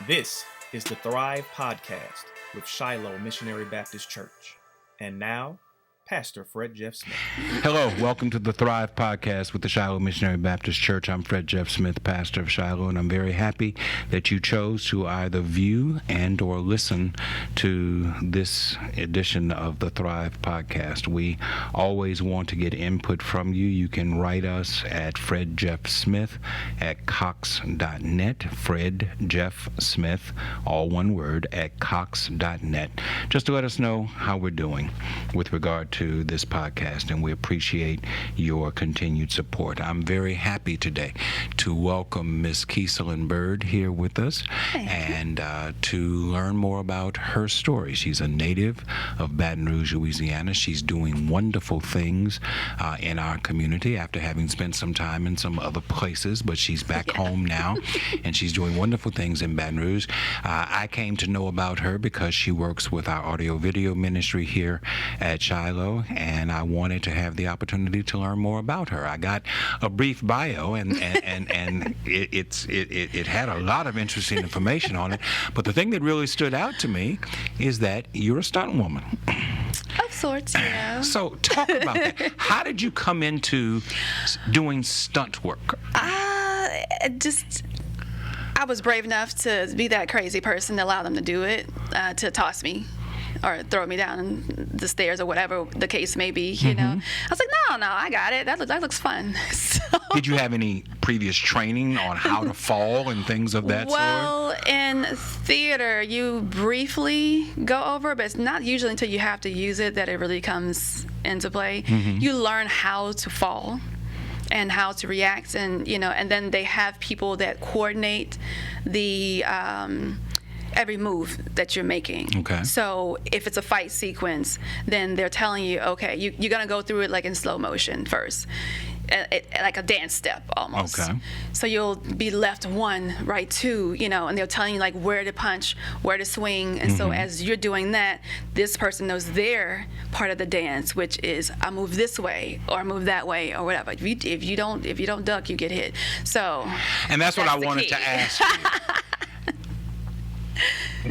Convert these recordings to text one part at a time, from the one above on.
This is the Thrive Podcast with Shiloh Missionary Baptist Church. And now, Pastor Fred Jeff Smith. Hello, welcome to the Thrive Podcast with the Shiloh Missionary Baptist Church. I'm Fred Jeff Smith, pastor of Shiloh, and I'm very happy that you chose to either view and or listen to this edition of the Thrive Podcast. We always want to get input from you. You can write us at fredjeffsmith@cox.net, Fred Jeff Smith, all one word, at cox.net, just to let us know how we're doing with regard to this podcast, and we appreciate your continued support. I'm very happy today to welcome Miss Kyesolyn Byrd here with us and to learn more about her story. She's a native of Baton Rouge, Louisiana. She's doing wonderful things in our community after having spent some time in some other places, but she's back home now, and she's doing wonderful things in Baton Rouge. I came to know about her because she works with our audio-video ministry here at Shiloh, and I wanted to have the opportunity to learn more about her. I got a brief bio, and it had a lot of interesting information on it. But the thing that really stood out to me is that you're a stunt woman. Of sorts, yeah. So talk about that. How did you come into doing stunt work? I was brave enough to be that crazy person to allow them to do it, to toss me or throw me down the stairs or whatever the case may be, you know. I was like, no, I got it. That looks fun. So, did you have any previous training on how to fall and things of that sort? Well, in theater, you briefly go over, but it's not usually until you have to use it that it really comes into play. You learn how to fall and how to react, and and then they have people that coordinate the every move that you're making. Okay. So if it's a fight sequence, then they're telling you, okay, you're gonna go through it like in slow motion first, like a dance step almost. Okay. So you'll be left one, right two, and they're telling you like where to punch, where to swing, and so as you're doing that, this person knows their part of the dance, which is I move this way or I move that way or whatever. If you don't duck, you get hit. So. And that's what I wanted to ask you.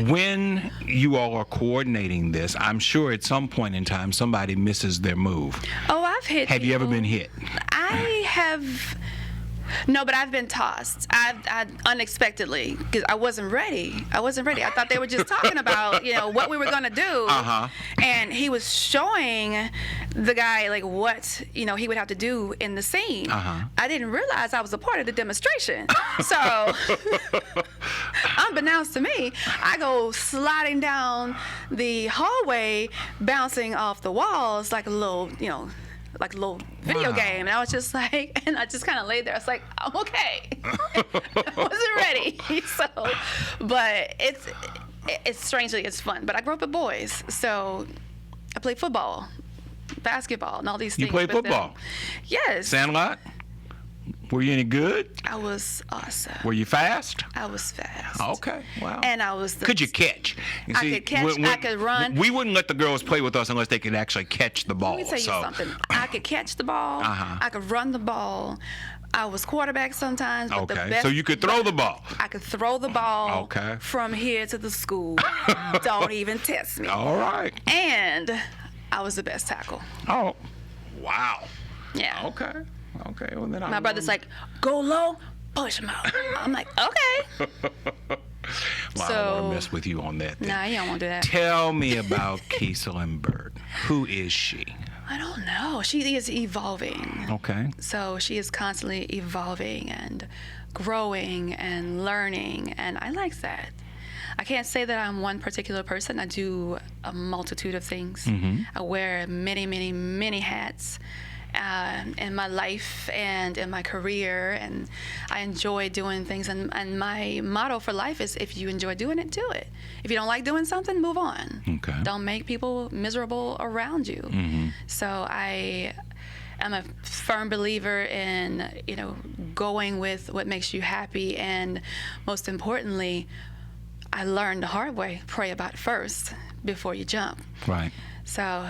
When you all are coordinating this, I'm sure at some point in time somebody misses their move. Oh, I've hit Have you ever been hit? I have. No, but I've been tossed. I unexpectedly, because I wasn't ready. I thought they were just talking about, what we were going to do. And he was showing the guy, like, what, he would have to do in the scene. I didn't realize I was a part of the demonstration. So, unbeknownst to me, I go sliding down the hallway, bouncing off the walls like a little, like a little video game, and I was just like, and I just kind of laid there. I was like, I'm okay. I wasn't ready. So, but it's strangely, it's fun. But I grew up with boys, so I played football, basketball, and all these things. You played football? Yes. Sandlot? Were you any good? I was awesome. Were you fast? I was fast. Okay, wow. And I was. Could you catch? I could catch. I could run. We wouldn't let the girls play with us unless they could actually catch the ball. Let me tell you something. I could catch the ball. I could run the ball. I was quarterback sometimes. But the best, so you could throw the ball. I could throw the ball from here to the school. Don't even test me. All right. And I was the best tackle. Oh, wow. Yeah. Okay. Well, then my brother's like, go low, push him out. I'm like, okay. Well, I don't want to mess with you on that. Nah, you don't want to do that. Tell me about Kyesolyn Byrd. Who is she? I don't know. She is evolving. Okay. So she is constantly evolving and growing and learning, and I like that. I can't say that I'm one particular person. I do a multitude of things. I wear many, many, many hats. In my life and in my career, and I enjoy doing things, and my motto for life is if you enjoy doing it, do it. If you don't like doing something, move on. Okay. Don't make people miserable around you. So I am a firm believer in going with what makes you happy, and most importantly, I learned the hard way, pray about it first before you jump. Right. So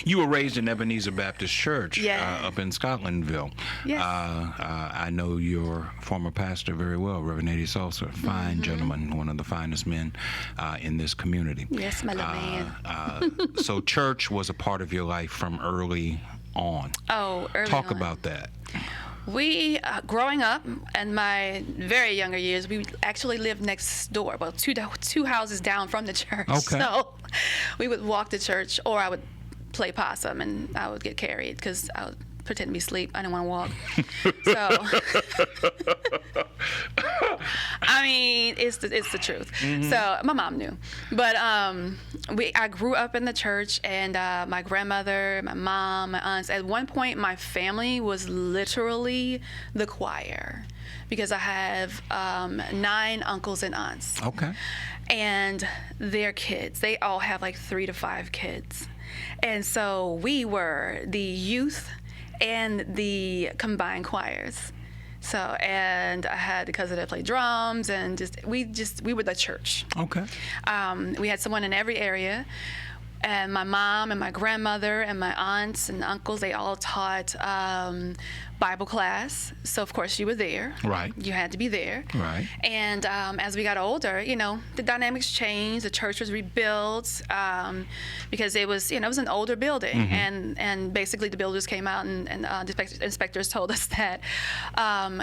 You were raised in Ebenezer Baptist Church Yeah. up in Scotlandville. Yes. I know your former pastor very well, Reverend Eddie Salsa, fine gentleman, one of the finest men in this community. Yes, my little man. So church was a part of your life from early on. Early Talk on. about that. We, growing up, in my very younger years, we actually lived next door, well, two houses down from the church. Okay. So we would walk to church, or I would play possum, and I would get carried because I would pretend to be asleep. I didn't want to walk. So, I mean, it's the truth. So my mom knew, but I grew up in the church, and my grandmother, my mom, my aunts. At one point, my family was literally the choir, because I have 9 uncles and aunts. Okay. And their kids, they all have like 3 to 5 kids, and so we were the youth and the combined choirs. So, and I had a cousin that played drums, and we were the church. Okay. We had someone in every area, and my mom and my grandmother and my aunts and uncles, they all taught Bible class. So of course you were there. Right. You had to be there. Right. And as we got older, the dynamics changed. The church was rebuilt because it was an older building, and basically the builders came out and the inspectors told us that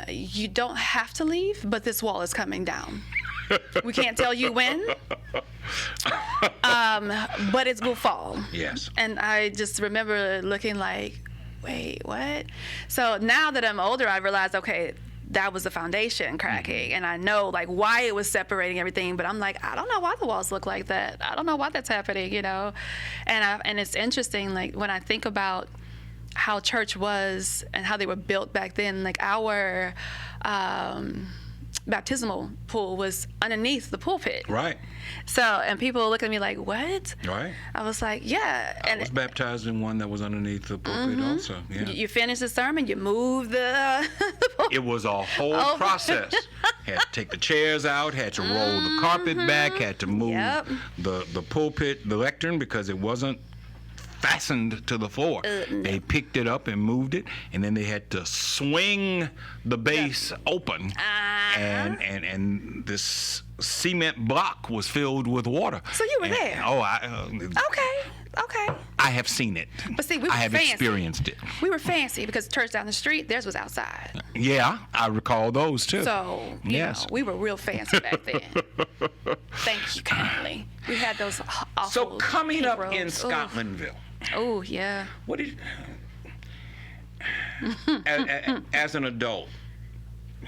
you don't have to leave, but this wall is coming down. We can't tell you when, but it will fall. Yes. And I just remember looking like, wait, what? So now that I'm older, I realized, okay, that was the foundation cracking, and I know like why it was separating everything. But I'm like, I don't know why the walls look like that. I don't know why that's happening, And it's interesting, like when I think about how church was and how they were built back then. Like our baptismal pool was underneath the pulpit. Right. So, and people look at me like, what? Right. I was like, yeah. I was baptized in one that was underneath the pulpit also. Yeah. You finish the sermon, you move the It was a whole process. Had to take the chairs out, had to roll the carpet back, had to move the pulpit, the lectern, because it wasn't fastened to the floor. They picked it up and moved it, and then they had to swing the base open, and this cement block was filled with water. So you were there. Oh, Okay. I have seen it. But see, we were I have fancy. experienced it. We were fancy because the church down the street, theirs was outside. Yeah, I recall those too. So, you know, we were real fancy back then. Thank you kindly. We had those awful So coming up robes. in Scotlandville. Oh, yeah. What did as an adult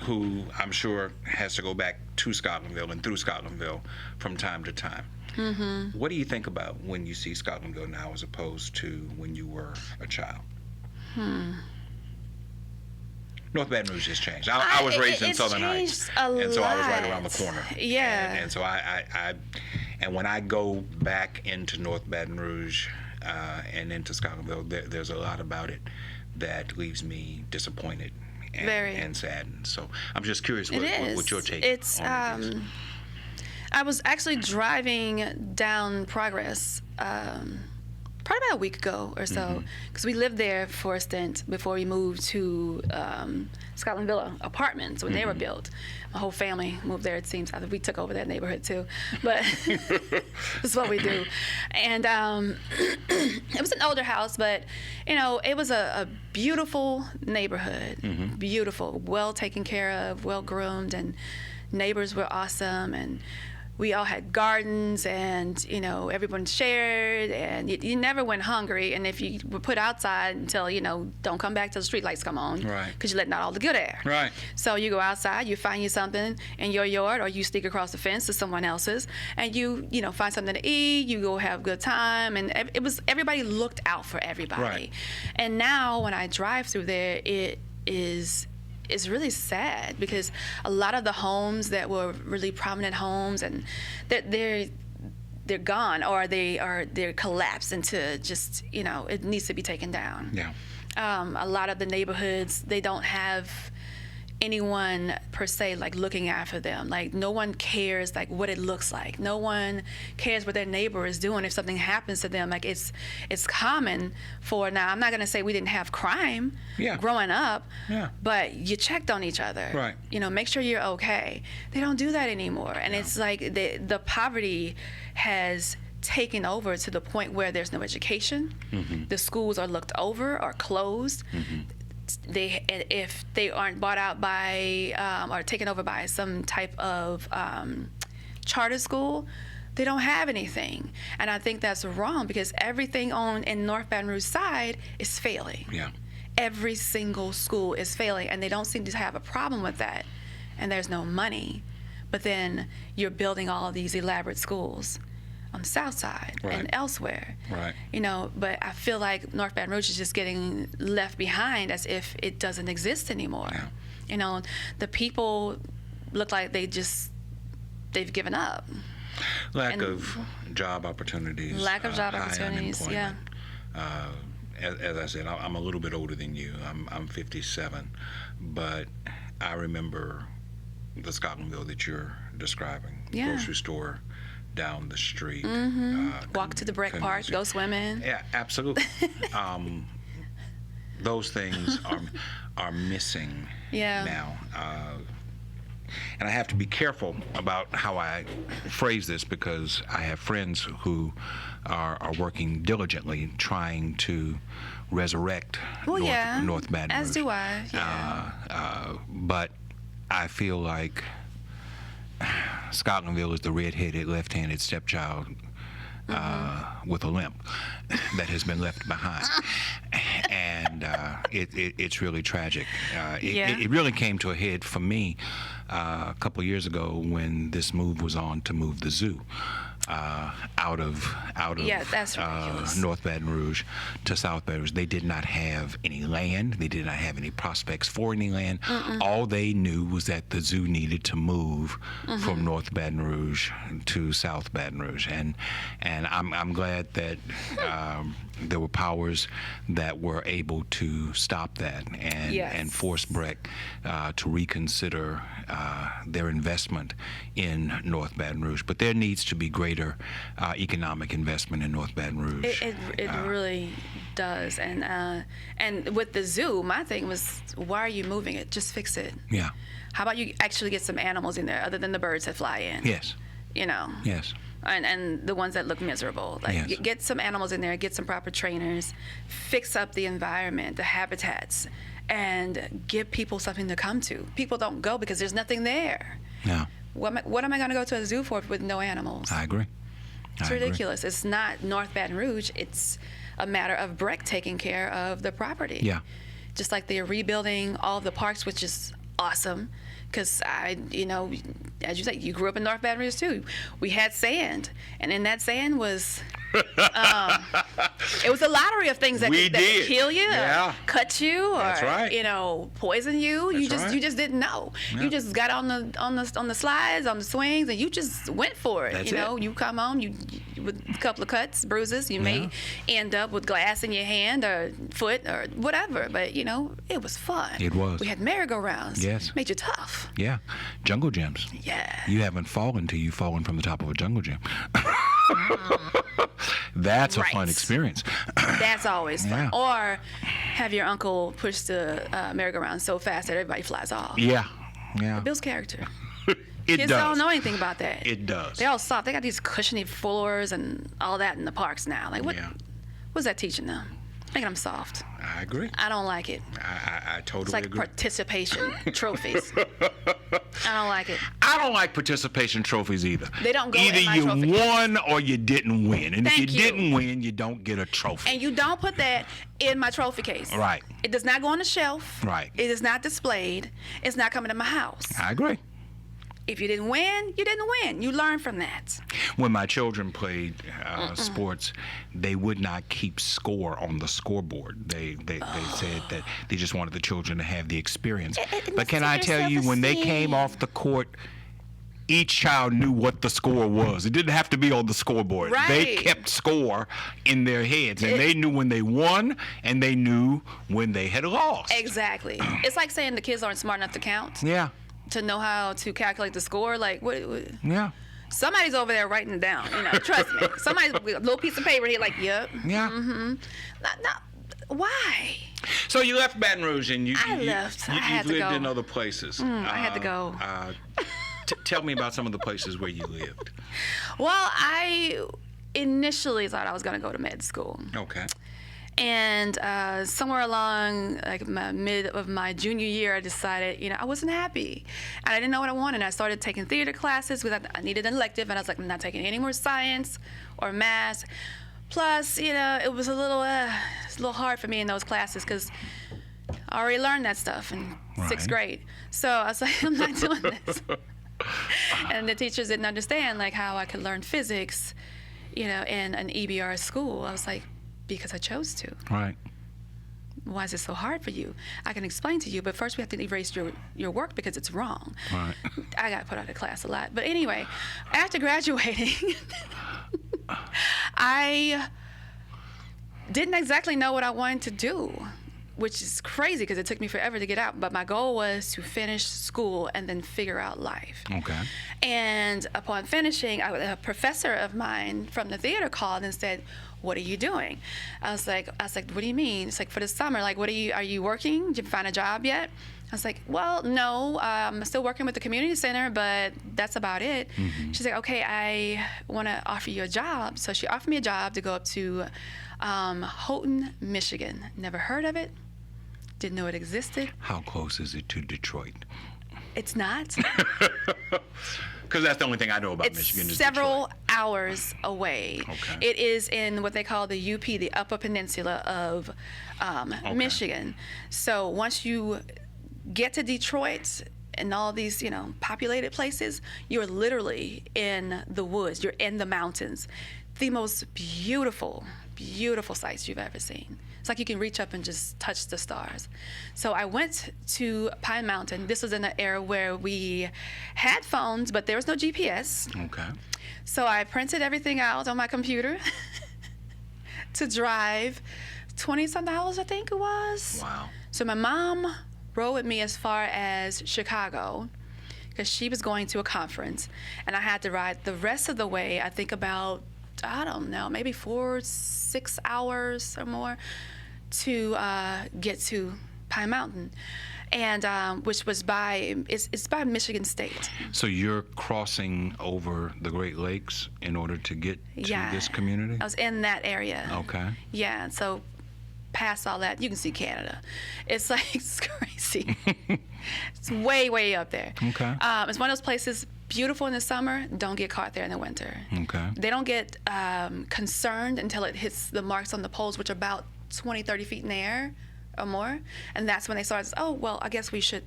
who I'm sure has to go back to Scotlandville and through Scotlandville from time to time, what do you think about when you see Scotlandville now as opposed to when you were a child? North Baton Rouge has changed. I was raised in Southern Heights, and so I was right around the corner. Yeah. And so and when I go back into North Baton Rouge and into Scotlandville, there's a lot about it that leaves me disappointed and saddened. So I'm just curious what your take on it is. I was actually driving down Progress probably about a week ago or so, because we lived there for a stint before we moved to Scotland Villa apartments when they were built. My whole family moved there, it seems. We took over that neighborhood too, but this is what we do. And it was an older house, but it was a beautiful neighborhood, beautiful, well taken care of, well groomed, and neighbors were awesome, and we all had gardens, and everyone shared, and you never went hungry. And if you were put outside until don't come back till the street lights come on, right? Because you're letting out all the good air, right? So you go outside, you find you something in your yard, or you sneak across the fence to someone else's, and you find something to eat. You go have a good time, and it was everybody looked out for everybody. Right. And now when I drive through there, it's really sad, because a lot of the homes that were really prominent homes, and they're gone, or they're collapsed into just it needs to be taken down. Yeah. A lot of the neighborhoods, they don't have anyone per se like looking after them. Like no one cares like what it looks like. No one cares what their neighbor is doing if something happens to them. Like it's common for, now I'm not going to say we didn't have crime growing up, but you checked on each other. Right. You know, make sure you're okay. They don't do that anymore. And it's like the poverty has taken over to the point where there's no education. The schools are looked over or closed. If they aren't bought out by or taken over by some type of charter school, they don't have anything. And I think that's wrong, because everything in North Baton Rouge side is failing. Yeah. Every single school is failing, and they don't seem to have a problem with that. And there's no money. But then you're building all of these elaborate schools on the south side and elsewhere. Right. You know, but I feel like North Baton Rouge is just getting left behind as if it doesn't exist anymore. Yeah. You know, the people look like they've given up. Lack of job opportunities. Lack of job high opportunities, yeah. As I said, I'm a little bit older than you. I'm 57, but I remember the Scotlandville that you're describing. Yeah. Grocery store down the street. Walk to the Breck Park, go swimming. Yeah, absolutely. Those things are missing now. And I have to be careful about how I phrase this, because I have friends who are working diligently trying to resurrect North Baton Rouge. As do I. Yeah. But I feel like Scotlandville is the red-headed, left-handed stepchild with a limp that has been left behind. And it's really tragic. It really came to a head for me a couple of years ago when this move was on to move the zoo out of that's ridiculous. North Baton Rouge to South Baton Rouge. They did not have any land. They did not have any prospects for any land. All they knew was that the zoo needed to move from North Baton Rouge to South Baton Rouge, and I'm glad that there were powers that were able to stop that and force Breck to reconsider their investment in North Baton Rouge. But there needs to be greater economic investment in North Baton Rouge. It really does. And with the zoo, my thing was, why are you moving it? Just fix it. Yeah. How about you actually get some animals in there other than the birds that fly in? Yes. You know? Yes. And the ones that look miserable. Like, get some animals in there, get some proper trainers, fix up the environment, the habitats, and give people something to come to. People don't go because there's nothing there. Yeah. What am I going to go to a zoo for with no animals? I agree. It's ridiculous. It's not North Baton Rouge. It's a matter of Breck taking care of the property. Yeah. Just like they're rebuilding all the parks, which is awesome. Because as you said, you grew up in North Baton Rouge too. We had sand, and in that sand was, it was a lottery of things that could kill you, or cut you, or poison you. You just didn't know. Yeah. You just got on the slides, on the swings, and you just went for it. That's you come home, you with a couple of cuts, bruises. You may end up with glass in your hand or foot or whatever, but it was fun. It was. We had merry-go-rounds. Yes. Made you tough. Yeah, jungle gyms. Yeah. You haven't fallen till you've fallen from the top of a jungle gym. That's a fun experience. That's always fun. Or have your uncle push the merry-go-round so fast that everybody flies off. Yeah. It builds character. Kids don't know anything about that. It does. They're all soft. They got these cushiony floors and all that in the parks now. Like, what's that teaching them? Making them soft. I agree. I don't like it. I totally agree. It's like participation trophies. I don't like it. I don't like participation trophies either. They don't go either in my you trophy won or you didn't win. And if you Thank you. didn't win, you don't get a trophy. And you don't put that in my trophy case. Right. It does not go on the shelf. Right. It is not displayed. It's not coming to my house. I agree. If you didn't win, you didn't win. You learn from that. When my children played sports, they would not keep score on the scoreboard. They said that they just wanted the children to have the experience. But can I tell you, when they came off the court, each child knew what the score was. It didn't have to be on the scoreboard. Right. They kept score in their heads, and they knew when they won, and they knew when they had lost. Exactly. It's like saying the kids aren't smart enough to count. Yeah. To know how to calculate the score. Like, what? Yeah. Somebody's over there writing it down. Trust me. Somebody's with a little piece of paper here, like, yep. Yeah. Mm-hmm. Not, why? So you left Baton Rouge, and you left. I had to lived go. in other places. I had to go. Tell me about some of the places where you lived. Well, I initially thought I was going to go to med school. Okay. And somewhere along like mid of my junior year, I decided, I wasn't happy. And I didn't know what I wanted. I started taking theater classes because I needed an elective. And I was like, I'm not taking any more science or math. Plus, it was a little hard for me in those classes because I already learned that stuff in sixth grade. So I was like, I'm not doing this. And the teachers didn't understand like how I could learn physics, in an EBR school. I was like, because I chose to. Right. Why is it so hard for you? I can explain to you, but first we have to erase your work because it's wrong. Right. I got put out of class a lot. But anyway, after graduating, I didn't exactly know what I wanted to do, which is crazy because it took me forever to get out. But my goal was to finish school and then figure out life. Okay. And upon finishing, a professor of mine from the theater called and said, "What are you doing?" I was like, "What do you mean?" It's like, for the summer, like, are you working? Did you find a job yet? I was like, "Well, no, I'm still working with the community center, but that's about it." Mm-hmm. She's like, "Okay, I want to offer you a job." So she offered me a job to go up to Houghton, Michigan. Never heard of it. Didn't know it existed. How close is it to Detroit? It's not. Because that's the only thing I know about Michigan. It's several hours away. Okay. It is in what they call the UP, the Upper Peninsula of Michigan. So once you get to Detroit and all these, populated places, you're literally in the woods. You're in the mountains. The most beautiful, beautiful sights you've ever seen. It's like you can reach up and just touch the stars. So I went to Pine Mountain. This was in an era where we had phones, but there was no GPS. Okay. So I printed everything out on my computer to drive $20-something, I think it was. Wow. So my mom rode with me as far as Chicago because she was going to a conference, and I had to ride the rest of the way, I think about, I don't know, maybe 4-6 hours or more to get to Pine Mountain, and which was it's by Michigan State. So you're crossing over the Great Lakes in order to get to this community? I was in that area. Okay. Yeah, so past all that, you can see Canada. It's like, it's crazy. It's way, way up there. Okay. It's one of those places, beautiful in the summer, don't get caught there in the winter. Okay. They don't get concerned until it hits the marks on the poles, which are about 20, 30 feet in the air or more. And that's when they start, oh, well, I guess we should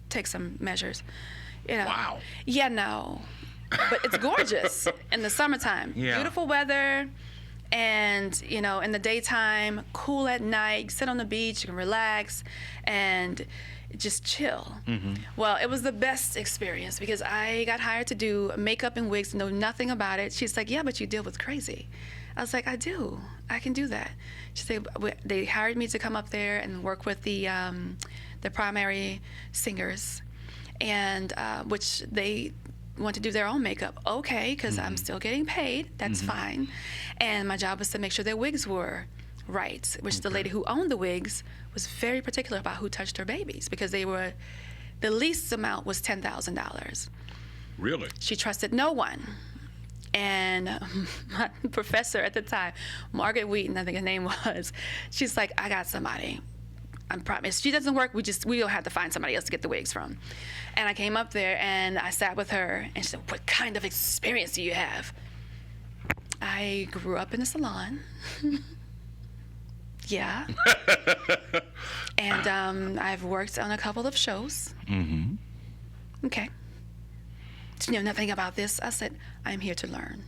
take some measures. Wow. Yeah, no. But it's gorgeous in the summertime. Yeah. Beautiful weather. And, in the daytime, cool at night, you sit on the beach, you can relax, and just chill. Mm-hmm. Well, it was the best experience because I got hired to do makeup and wigs, know nothing about it. She's like, "Yeah, but you deal with crazy." I was like, "I do. I can do that." She said, they hired me to come up there and work with the primary singers, and which they want to do their own makeup. Okay, because I'm still getting paid. That's fine. And my job was to make sure their wigs were right, which the lady who owned the wigs was very particular about who touched her babies because the least amount was $10,000. Really? She trusted no one. And my professor at the time, Margaret Wheaton, I think her name was, she's like, "I got somebody. I promise. If she doesn't work, we don't have to find somebody else to get the wigs from." And I came up there and I sat with her and she said, "What kind of experience do you have?" I grew up in a salon. Yeah. And I've worked on a couple of shows. Mm-hmm. Okay. Do you know nothing about this? I said, "I'm here to learn."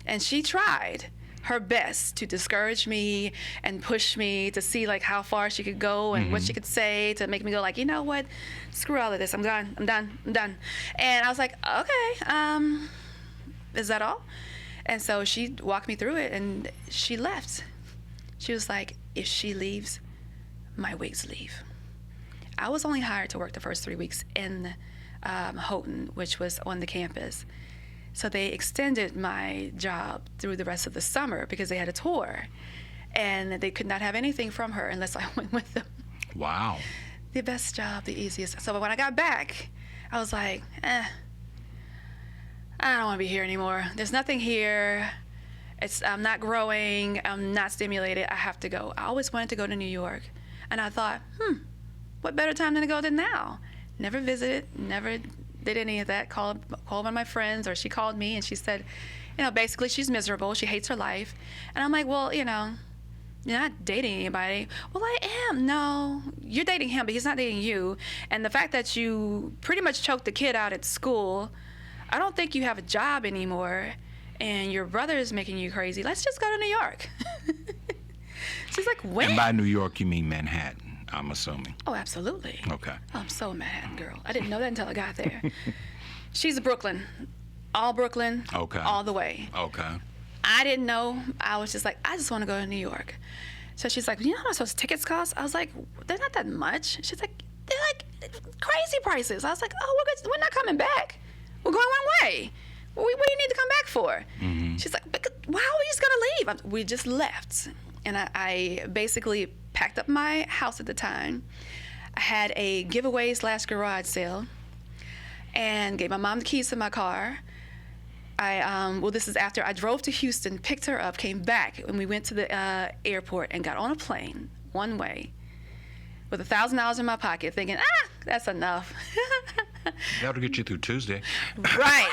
And she tried her best to discourage me and push me to see like how far she could go and what she could say to make me go like, you know what, screw all of this, I'm done. And I was like, okay, is that all? And so she walked me through it, and she left. She was like, if she leaves, my wigs leave. I was only hired to work the first 3 weeks in Houghton, which was on the campus. So they extended my job through the rest of the summer because they had a tour, and they could not have anything from her unless I went with them. Wow. The best job, the easiest. So when I got back, I was like, I don't want to be here anymore. There's nothing here. I'm not growing. I'm not stimulated. I have to go. I always wanted to go to New York, and I thought, what better time than to go than now? Never visited, never did any of that. Called one of my friends, or she called me and she said, basically she's miserable. She hates her life. And I'm like, well, you're not dating anybody. Well, I am. No, you're dating him, but he's not dating you. And the fact that you pretty much choked the kid out at school, I don't think you have a job anymore, and your brother is making you crazy. Let's just go to New York. She's like, when? And by New York, you mean Manhattan, I'm assuming. Oh, absolutely. Okay. I'm so a Manhattan girl. I didn't know that until I got there. She's a Brooklyn. All Brooklyn. Okay. All the way. Okay. I didn't know. I was just like, I just want to go to New York. So she's like, you know how much those tickets cost? I was like, they're not that much. She's like, they're like crazy prices. I was like, oh, we're not coming back. We're going one way. What do you need to come back for? Mm-hmm. She's like, why are we just going to leave? We just left. And I basically packed up my house at the time. I had a giveaway/garage sale and gave my mom the keys to my car. This is after I drove to Houston, picked her up, came back, and we went to the airport and got on a plane one way with $1,000 in my pocket, thinking, that's enough. That'll get you through Tuesday. Right.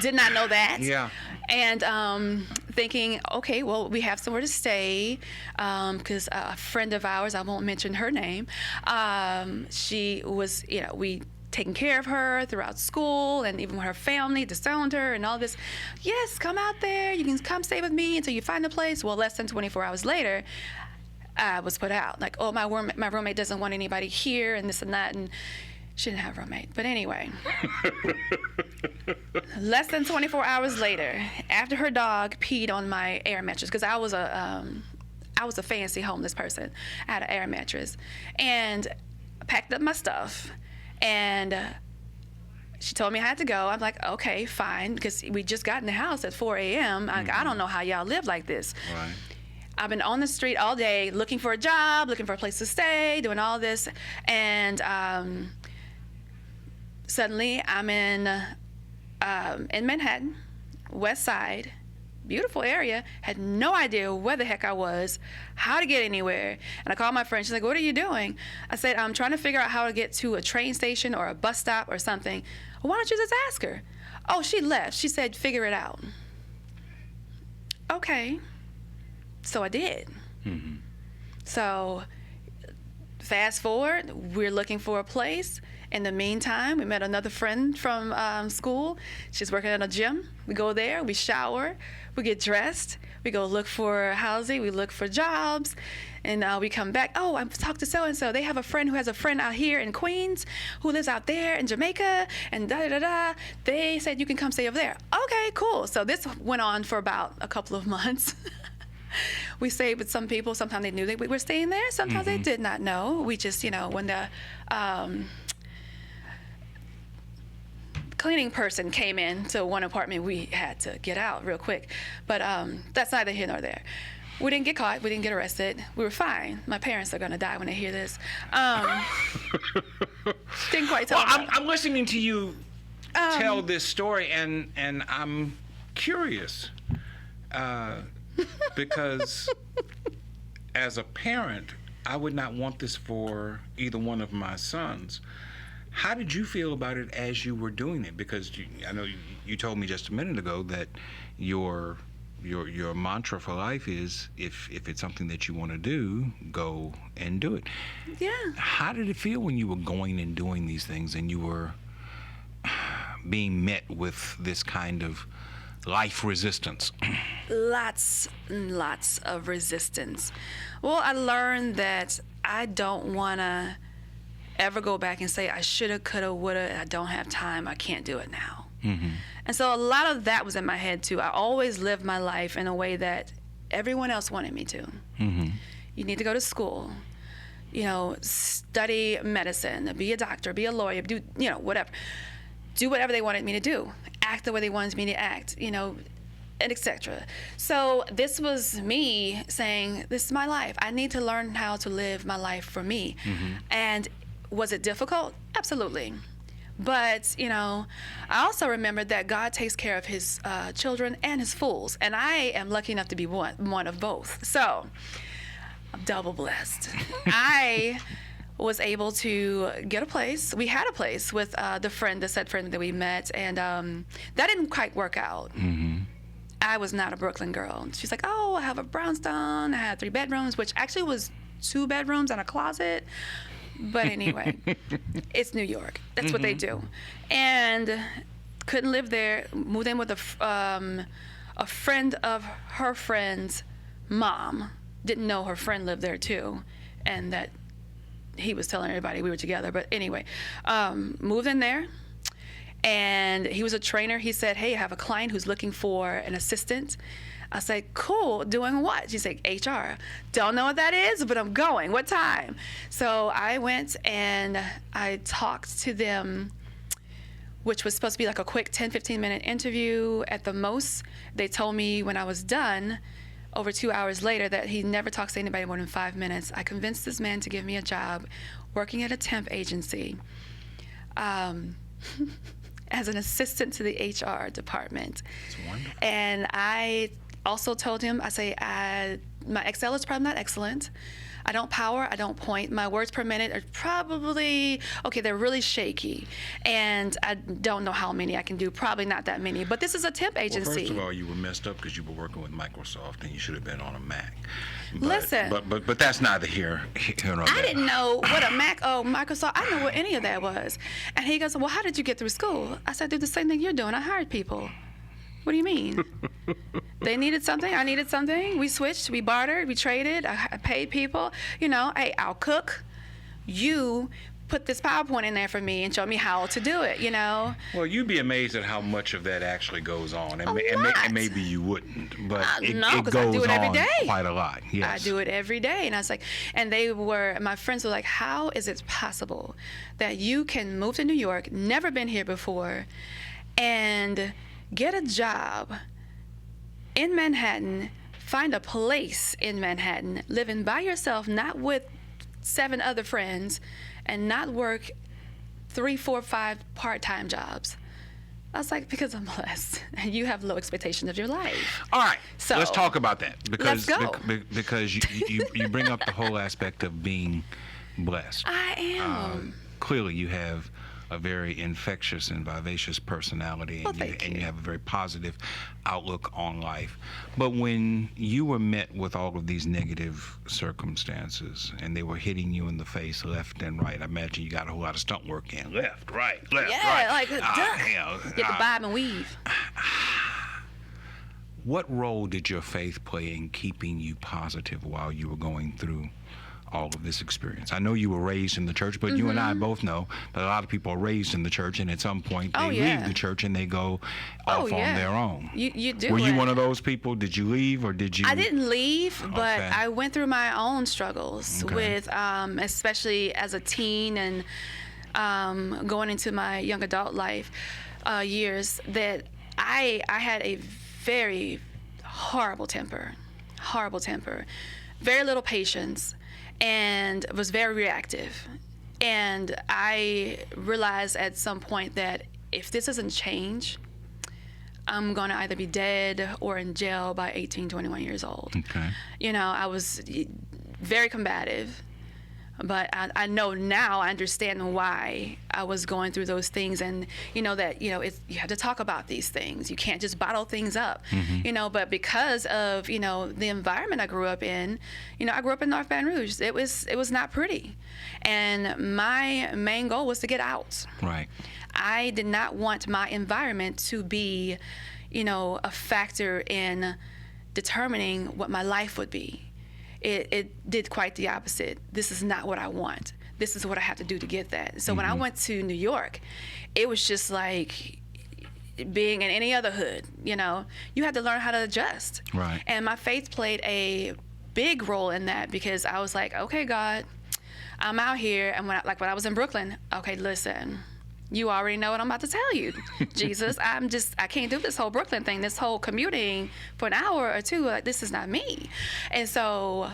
Did not know that. Yeah. And thinking, okay, well, we have somewhere to stay, because a friend of ours, I won't mention her name, she was, we taking care of her throughout school, and even when her family disowned her and all this. Yes, come out there. You can come stay with me until you find a place. Well, less than 24 hours later, I was put out. Like, oh, my roommate doesn't want anybody here, and this and that, and she didn't have a roommate. But anyway, less than 24 hours later, after her dog peed on my air mattress, because I was a fancy homeless person. I had an air mattress, and I packed up my stuff, and she told me I had to go. I'm like, okay, fine, because we just got in the house at 4 a.m. I don't know how y'all live like this. Right. I've been on the street all day looking for a job, looking for a place to stay, doing all this, and suddenly I'm in Manhattan, West Side, beautiful area, had no idea where the heck I was, how to get anywhere. And I called my friend. She's like, what are you doing? I said, I'm trying to figure out how to get to a train station or a bus stop or something. Well, why don't you just ask her? Oh, she left. She said, figure it out. Okay. So I did. Mm-hmm. So fast forward, we're looking for a place. In the meantime, we met another friend from school. She's working at a gym. We go there, we shower, we get dressed, we go look for housing, we look for jobs, and we come back. Oh, I've talked to so-and-so. They have a friend who has a friend out here in Queens who lives out there in Jamaica, and da-da-da-da. They said you can come stay over there. Okay, cool. So this went on for about a couple of months. We stayed with some people. Sometimes they knew that we were staying there. Sometimes they did not know. We just, when the cleaning person came in to one apartment, we had to get out real quick. But that's neither here nor there. We didn't get caught. We didn't get arrested. We were fine. My parents are going to die when they hear this. Didn't quite tell them. I'm listening to you tell this story, and I'm curious. Because as a parent, I would not want this for either one of my sons. How did you feel about it as you were doing it? Because I know you told me just a minute ago that your mantra for life is if it's something that you want to do, go and do it. Yeah. How did it feel when you were going and doing these things and you were being met with this kind of life resistance? Lots and lots of resistance. Well, I learned that I don't want to ever go back and say I shoulda, coulda, woulda, I don't have time, I can't do it now. And so a lot of that was in my head too. I always lived my life in a way that everyone else wanted me to. You need to go to school, you know, study medicine, be a doctor, be a lawyer, do, you know, whatever. Do whatever they wanted me to do, act the way they wanted me to act, you know, and etc. So this was me saying, this is my life. I need to learn how to live my life for me. And was it difficult? Absolutely. But, you know, I also remembered that God takes care of his children and his fools. And I am lucky enough to be one of both. So I'm double blessed. I was able to get a place. We had a place with the said friend that we met. And that didn't quite work out. I was not a Brooklyn girl. She's like, oh, I have a brownstone. I had 3 bedrooms, which actually was 2 bedrooms and a closet. But anyway, it's New York. That's what they do. And couldn't live there. Moved in with a friend of her friend's mom. Didn't know her friend lived there too, and that he was telling everybody we were together. But anyway, moved in there. And he was a trainer. He said, hey, I have a client who's looking for an assistant. I said, cool, doing what? She said, HR. Don't know what that is, but I'm going. What time? So I went and I talked to them, which was supposed to be like a quick 10, 15-minute interview at the most. They told me when I was done, over 2 hours later, that he never talks to anybody more than 5 minutes. I convinced this man to give me a job working at a temp agency. As an assistant to the HR department. That's wonderful. And I also told him, I say, my Excel is probably not excellent. I don't power, I don't point. My words per minute are probably, okay, they're really shaky. And I don't know how many I can do, probably not that many. But this is a temp agency. Well, first of all, you were messed up because you were working with Microsoft and you should have been on a Mac. Listen. But that's neither here nor there. I didn't know what a Mac or Microsoft, I didn't know what any of that was. And he goes, well, how did you get through school? I said, I did the same thing you're doing. I hired people. What do you mean? They needed something, I needed something. We switched, we bartered, we traded, I paid people. You know, hey, I'll cook. You put this PowerPoint in there for me and show me how to do it, you know? Well, you'd be amazed at how much of that actually goes on. And, and maybe you wouldn't, but it goes I do it every day. Quite a lot, yes. I do it every day. And I was like, and my friends were like, how is it possible that you can move to New York, never been here before, and get a job in Manhattan, find a place in Manhattan, living by yourself, not with 7 other friends, and not work 3, 4, 5 part-time jobs? I was like, because I'm blessed, and you have low expectations of your life. All right, so let's talk about that. Because, let's go. Because you bring up the whole aspect of being blessed. I am. Clearly, you have a very infectious and vivacious personality, and you have a very positive outlook on life. But when you were met with all of these negative circumstances and they were hitting you in the face left and right, I imagine you got a whole lot of stunt work in. Left, right, right. Like get the bob and weave. What role did your faith play in keeping you positive while you were going through all of this experience? I know you were raised in the church, but you and I both know that a lot of people are raised in the church, and at some point they leave the church and they go off on their own. You do. Were you one of those people? Did you leave, or did you? I didn't leave, but I went through my own struggles with, especially as a teen and going into my young adult life years, that I had a very horrible temper, very little patience, and was very reactive. And I realized at some point that if this doesn't change, I'm going to either be dead or in jail by 18, 21 years old. Okay. You know, I was very combative, but I know now, I understand why I was going through those things, and you have to talk about these things. You can't just bottle things up, but because of, the environment I grew up in, I grew up in North Baton Rouge. It was not pretty. And my main goal was to get out. Right. I did not want my environment to be, a factor in determining what my life would be. It did quite the opposite. This is not what I want. This is what I have to do to get that. So when I went to New York, it was just like being in any other hood. You had to learn how to adjust. Right. And my faith played a big role in that, because I was like, okay, God, I'm out here. And when I was in Brooklyn, okay, listen, you already know what I'm about to tell you. Jesus, I can't do this whole Brooklyn thing, this whole commuting for an hour or two. Like, this is not me. And so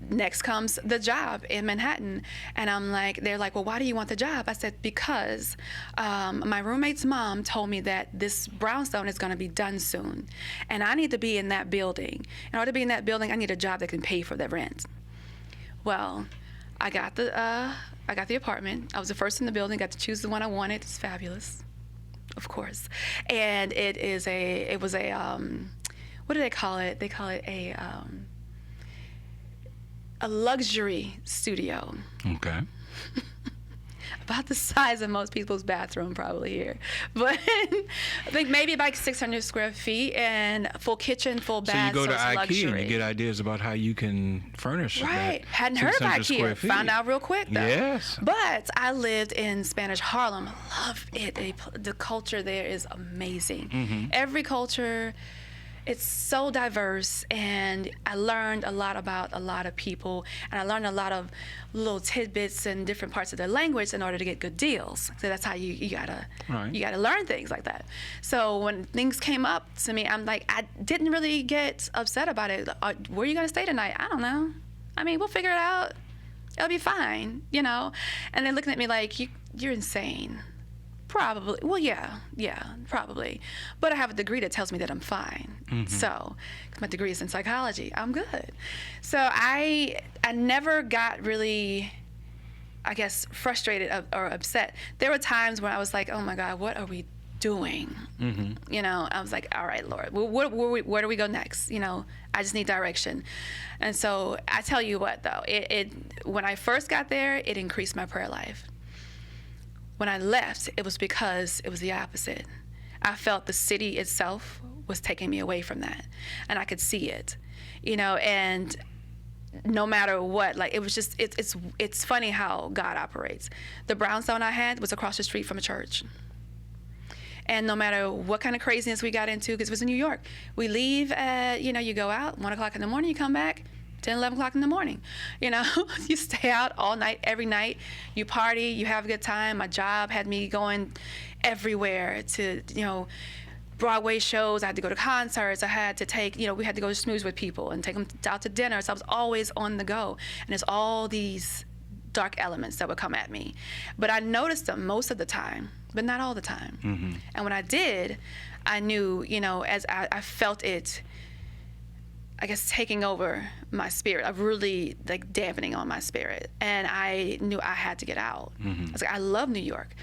next comes the job in Manhattan. And they're like, well, why do you want the job? I said, because my roommate's mom told me that this brownstone is going to be done soon. And I need to be in that building. In order to be in that building, I need a job that can pay for the rent. Well, I got the apartment. I was the first in the building, got to choose the one I wanted. It's fabulous, of course. And it was a what do they call it? They call it a luxury studio. Okay. About the size of most people's bathroom probably here. But I think maybe about 600 square feet, and full kitchen, full bath. So you go to IKEA luxury. and you get ideas about how you can furnish. Right. That Hadn't heard of 600 IKEA. square feet. Found out real quick, though. Yes. But I lived in Spanish Harlem. Love it. The culture there is amazing. Every culture, it's so diverse, and I learned a lot about a lot of people, and I learned a lot of little tidbits and different parts of their language in order to get good deals. So that's how you gotta learn things like that. So when things came up to me, I'm like, I didn't really get upset about it. Where are you gonna stay tonight? I don't know. I mean, we'll figure it out. It'll be fine, And they're looking at me like, you're insane. Probably. Well, yeah, probably. But I have a degree that tells me that I'm fine. So, my degree is in psychology. I'm good. So I never got really, I guess, frustrated or upset. There were times when I was like, oh my God, what are we doing? I was like, all right, Lord, where do we go next? I just need direction. And so I tell you what, though, when I first got there, it increased my prayer life. When I left, it was because it was the opposite. I felt the city itself was taking me away from that, and I could see it, and no matter what, like, it was just, it's funny how God operates. The brownstone I had was across the street from a church. And no matter what kind of craziness we got into, because it was in New York, we leave at, you go out, 1 o'clock in the morning, you come back, 10, 11 o'clock in the morning. You stay out all night, every night. You party, you have a good time. My job had me going everywhere to, Broadway shows. I had to go to concerts. I had to take, we had to go to snooze with people and take them out to dinner. So I was always on the go. And there's all these dark elements that would come at me. But I noticed them most of the time, but not all the time. And when I did, I knew, as I felt it, I guess, taking over my spirit, of really dampening on my spirit. And I knew I had to get out. I was like, I love New York,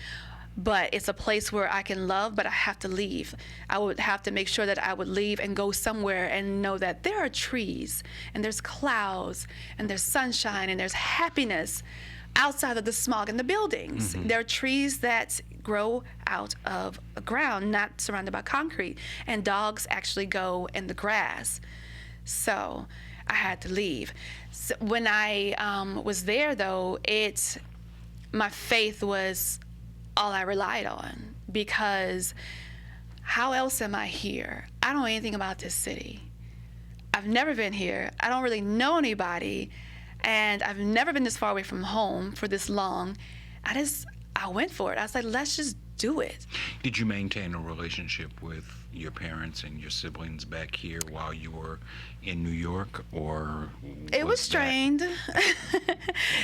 but it's a place where I can love, but I have to leave. I would have to make sure that I would leave and go somewhere and know that there are trees and there's clouds and there's sunshine and there's happiness outside of the smog in the buildings. There are trees that grow out of the ground, not surrounded by concrete, and dogs actually go in the grass. So I had to leave. So when I was there, though, my faith was all I relied on, because how else am I here? I don't know anything about this city. I've never been here. I don't really know anybody, and I've never been this far away from home for this long. I went for it. I was like, let's just do it. Did you maintain a relationship with your parents and your siblings back here while you were in New York, or it was strained?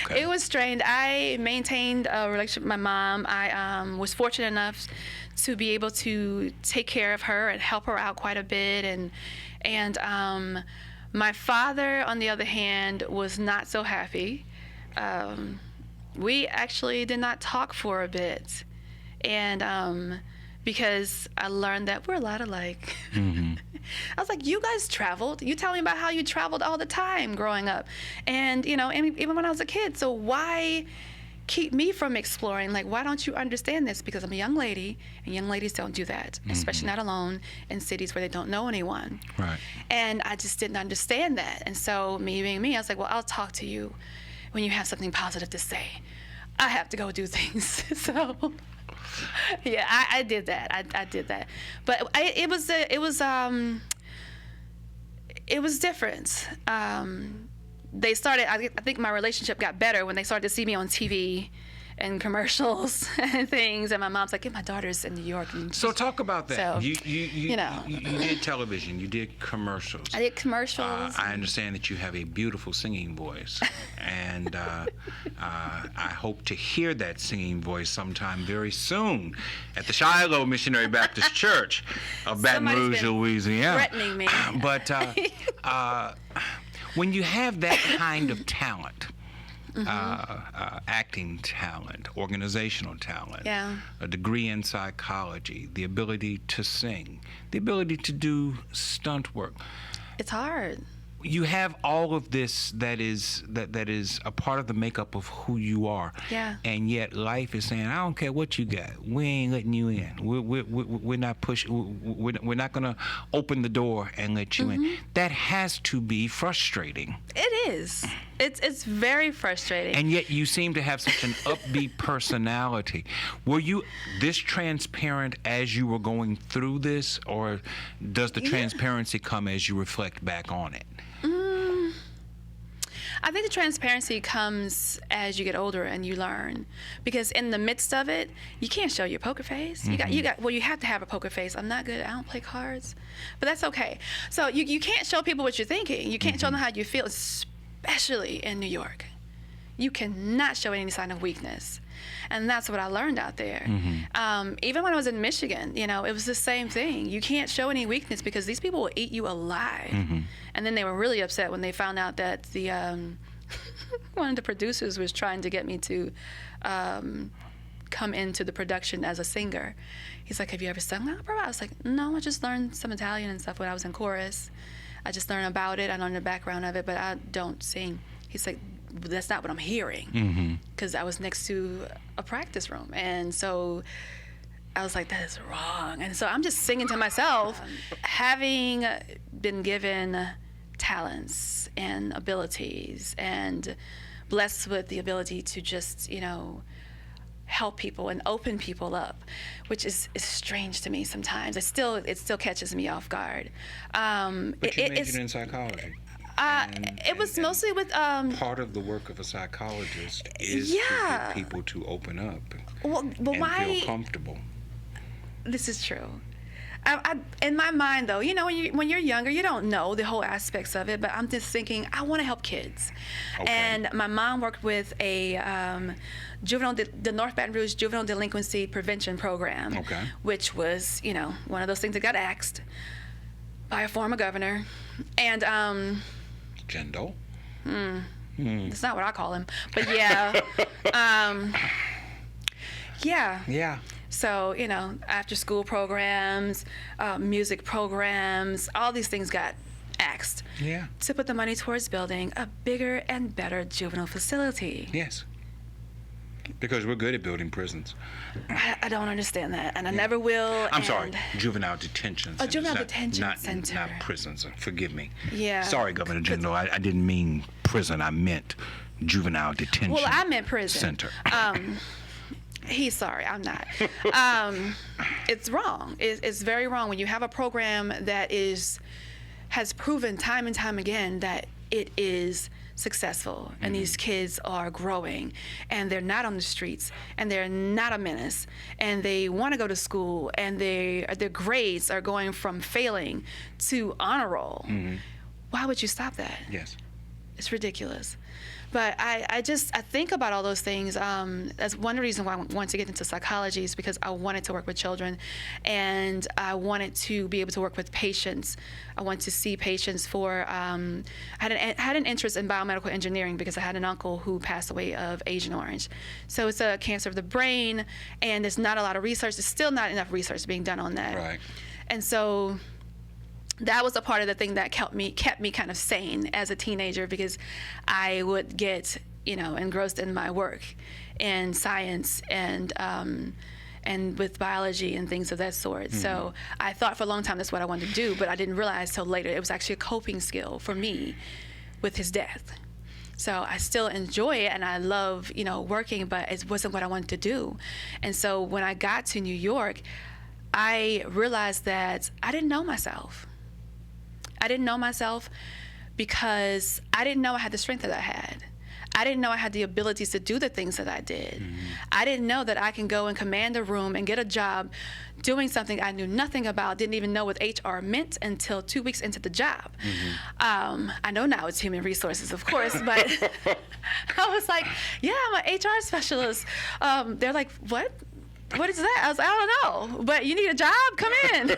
Okay. It was strained. I maintained a relationship with my mom. I was fortunate enough to be able to take care of her and help her out quite a bit, and my father, on the other hand, was not so happy. We actually did not talk for a bit, and because I learned that we're a lot alike. I was like, you guys traveled. You tell me about how you traveled all the time growing up, and and even when I was a kid. So why keep me from exploring. Like, why don't you understand this? Because I'm a young lady, and young ladies don't do that, especially not alone in cities where they don't know anyone. Right. And I just didn't understand that. And so, me being me, I was like, well, I'll talk to you when you have something positive to say. I have to go do things. So, yeah, I did that. I did that. But it was different. They started, I think my relationship got better when they started to see me on TV and commercials and things. And my mom's like, my daughter's in New York. So talk about that. So, you did television. You did commercials. I did commercials. I understand that you have a beautiful singing voice. And I hope to hear that singing voice sometime very soon at the Shiloh Missionary Baptist Church of Baton Rouge, Louisiana. Threatening me. But when you have that kind of talent, acting talent, organizational talent, a degree in psychology, the ability to sing, the ability to do stunt work. It's hard. You have all of this that is a part of the makeup of who you are. Yeah. And yet life is saying, I don't care what you got. We ain't letting you in. We're not pushing. We're not going to open the door and let you in. That has to be frustrating. It is. It's very frustrating. And yet you seem to have such an upbeat personality. Were you this transparent as you were going through this, or does the transparency come as you reflect back on it? I think the transparency comes as you get older and you learn, because in the midst of it, you can't show your poker face. You have to have a poker face. I'm not good. I don't play cards, but that's okay. So you can't show people what you're thinking. You can't show them how you feel, especially in New York. You cannot show any sign of weakness. And that's what I learned out there. Even when I was in Michigan, it was the same thing. You can't show any weakness because these people will eat you alive. And then they were really upset when they found out that the one of the producers was trying to get me to come into the production as a singer. He's like, have you ever sung opera? I was like, no, I just learned some Italian and stuff when I was in chorus. I just learned about it. I learned the background of it, but I don't sing. He's like, that's not what I'm hearing, because I was next to a practice room. And so I was like, that is wrong. And so I'm just singing to myself, having been given talents and abilities and blessed with the ability to just, help people and open people up, which is strange to me sometimes. It still catches me off guard. But you majored in psychology. It was mostly with part of the work of a psychologist is to get people to open up and feel comfortable. This is true. In my mind, though, when you're younger, you don't know the whole aspects of it, but I'm just thinking, I want to help kids. Okay. And my mom worked with a the North Baton Rouge Juvenile Delinquency Prevention program, which was, one of those things that got axed by a former governor. And Jendo? That's not what I call him, but yeah. Yeah. So, after school programs, music programs, all these things got axed. Yeah. To put the money towards building a bigger and better juvenile facility. Yes. Because we're good at building prisons. I don't understand that, and I never will. I'm sorry, juvenile detention centers. Juvenile detention center. Not prisons. Forgive me. Yeah. Sorry, Governor Jindal. I didn't mean prison. I meant juvenile detention. Well, I meant prison. Center. He's sorry. I'm not. It's wrong. It's very wrong when you have a program that has proven time and time again that it is successful, and these kids are growing, and they're not on the streets, and they're not a menace, and they want to go to school, and their grades are going from failing to honor roll. Why would you stop that? Yes. It's ridiculous. But I think about all those things. That's one reason why I wanted to get into psychology, is because I wanted to work with children, and I wanted to be able to work with patients. I wanted to see patients for. I had an interest in biomedical engineering because I had an uncle who passed away of Agent Orange. So it's a cancer of the brain, and there's not a lot of research. There's still not enough research being done on that. Right. And so that was a part of the thing that kept me kind of sane as a teenager, because I would get engrossed in my work in science and with biology and things of that sort. Mm-hmm. So I thought for a long time that's what I wanted to do, but I didn't realize till later it was actually a coping skill for me with his death. So I still enjoy it and I love, working, but it wasn't what I wanted to do. And so when I got to New York, I realized that I didn't know myself. I didn't know myself because I didn't know I had the strength that I had. I didn't know I had the abilities to do the things that I did. Mm-hmm. I didn't know that I can go and command a room and get a job doing something I knew nothing about, didn't even know what HR meant until 2 weeks into the job. Mm-hmm. I know now it's human resources, of course, but I was like, yeah, I'm an HR specialist. They're like, what? What is that? I was like, I don't know, but you need a job? Come in.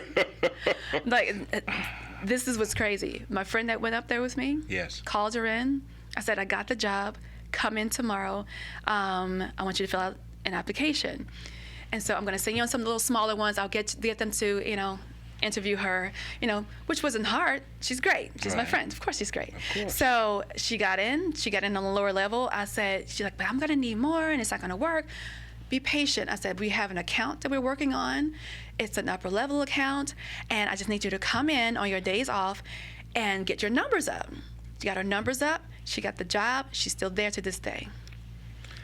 Like, this is what's crazy. My friend that went up there with me, yes, called her in. I said, I got the job. Come in tomorrow. I want you to fill out an application. And so I'm going to send you on some little smaller ones. I'll get them to, interview her, which wasn't hard. She's great. She's my friend. Of course she's great. So she got in on the lower level. She's like, but I'm going to need more and it's not going to work. Be patient. I said, we have an account that we're working on. It's an upper level account. And I just need you to come in on your days off and get your numbers up. She got her numbers up. She got the job. She's still there to this day.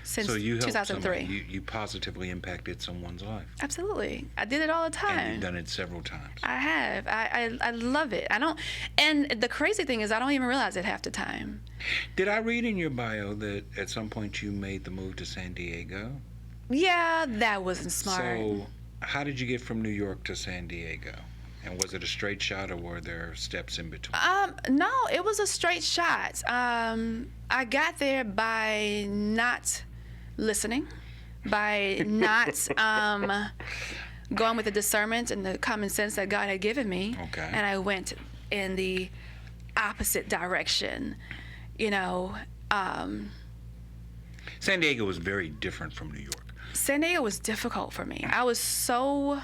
Since 2003. You positively impacted someone's life. Absolutely. I did it all the time. And you've done it several times. I have. I love it. And the crazy thing is I don't even realize it half the time. Did I read in your bio that at some point you made the move to San Diego? Yeah, that wasn't smart. So how did you get from New York to San Diego? And was it a straight shot or were there steps in between? No, it was a straight shot. I got there by not listening, by not going with the discernment and the common sense that God had given me. Okay. And I went in the opposite direction, San Diego was very different from New York. San Diego was difficult for me. I was so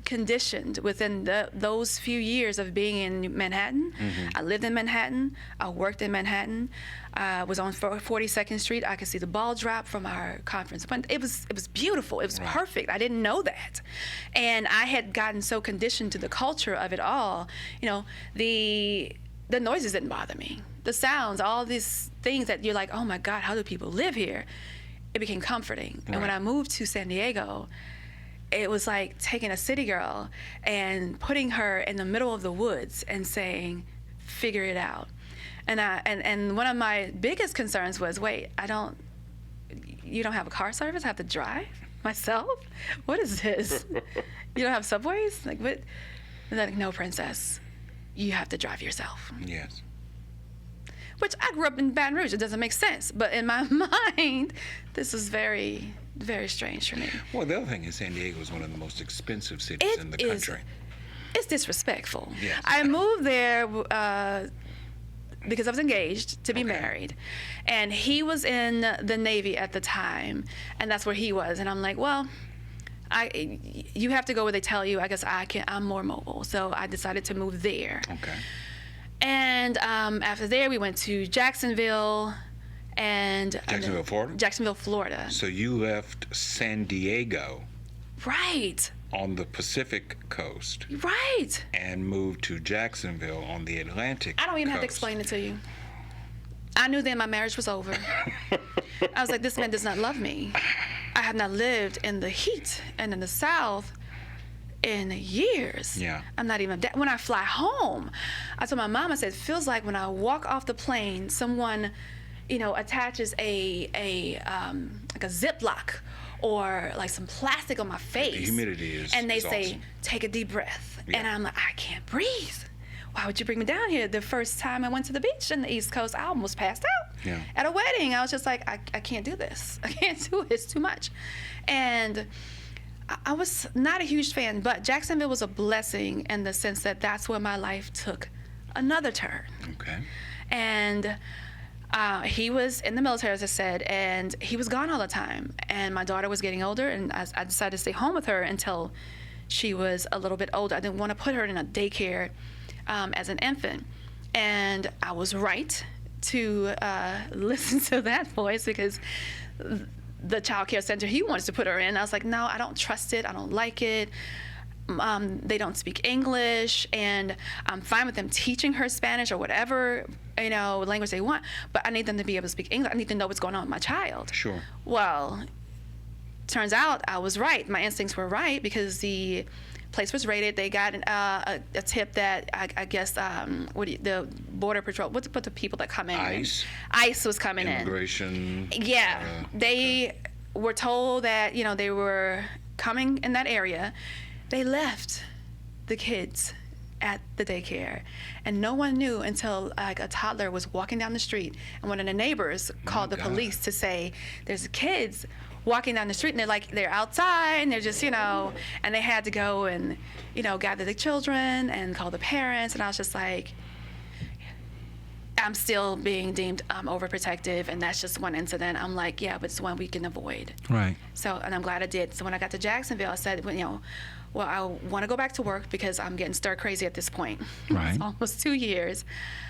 conditioned within those few years of being in Manhattan. Mm-hmm. I lived in Manhattan. I worked in Manhattan. I was on 42nd Street. I could see the ball drop from our conference. It was beautiful. It was perfect. I didn't know that. And I had gotten so conditioned to the culture of it all. The noises didn't bother me. The sounds, all these things that you're like, oh my God, how do people live here? It became comforting. Right. And when I moved to San Diego, it was like taking a city girl and putting her in the middle of the woods and saying, figure it out. And one of my biggest concerns was, wait, you don't have a car service? I have to drive myself? What is this? You don't have subways? Like, what? And they're like, no, princess, you have to drive yourself. Yes. Which I grew up in Baton Rouge. It doesn't make sense. But in my mind, this is very, very strange for me. Well, the other thing is San Diego is one of the most expensive cities in the country. It's disrespectful. Yes. I moved there because I was engaged to be married. And he was in the Navy at the time. And that's where he was. And I'm like, well, you have to go where they tell you. I guess I'm more mobile. So I decided to move there. Okay. And after there, we went to Jacksonville, Florida? Jacksonville, Florida. So you left San Diego. Right. On the Pacific coast. Right. And moved to Jacksonville on the Atlantic coast. I don't even have to explain it to you. I knew then my marriage was over. I was like, this man does not love me. I have not lived in the heat and in the South in years. Yeah. I'm not even when I fly home, I told my mom, I said, it feels like when I walk off the plane, someone, attaches a like a Ziploc or like some plastic on my face. The humidity is and they say, awesome. Take a deep breath. Yeah. And I'm like, I can't breathe. Why would you bring me down here? The first time I went to the beach in the East Coast, I almost passed out. Yeah. At a wedding. I was just like, I can't do this. I can't do it. It's too much. And I was not a huge fan, but Jacksonville was a blessing in the sense that that's where my life took another turn. Okay. And he was in the military, as I said, and he was gone all the time. And my daughter was getting older, and I decided to stay home with her until she was a little bit older. I didn't want to put her in a daycare as an infant. And I was right to listen to that voice because the child care center he wanted to put her in, I was like, no, I don't trust it. I don't like it. They don't speak English, and I'm fine with them teaching her Spanish or whatever, language they want, but I need them to be able to speak English. I need to know what's going on with my child. Sure. Well, turns out I was right. My instincts were right because the place was raided. They got a tip that I guess the border patrol. What's the people that come in? ICE was coming Immigration. in. Yeah, they were told that they were coming in that area. They left the kids at the daycare, and no one knew until a toddler was walking down the street, and one of the neighbors called the police to say there's kids walking down the street, and they're outside, and they're just and they had to go and gather the children and call the parents, and I was just like, I'm still being deemed overprotective, and that's just one incident. I'm like, yeah, but it's one we can avoid. Right. So, and I'm glad I did. So when I got to Jacksonville, I said, well, I want to go back to work because I'm getting stir crazy at this point. Right. It's almost 2 years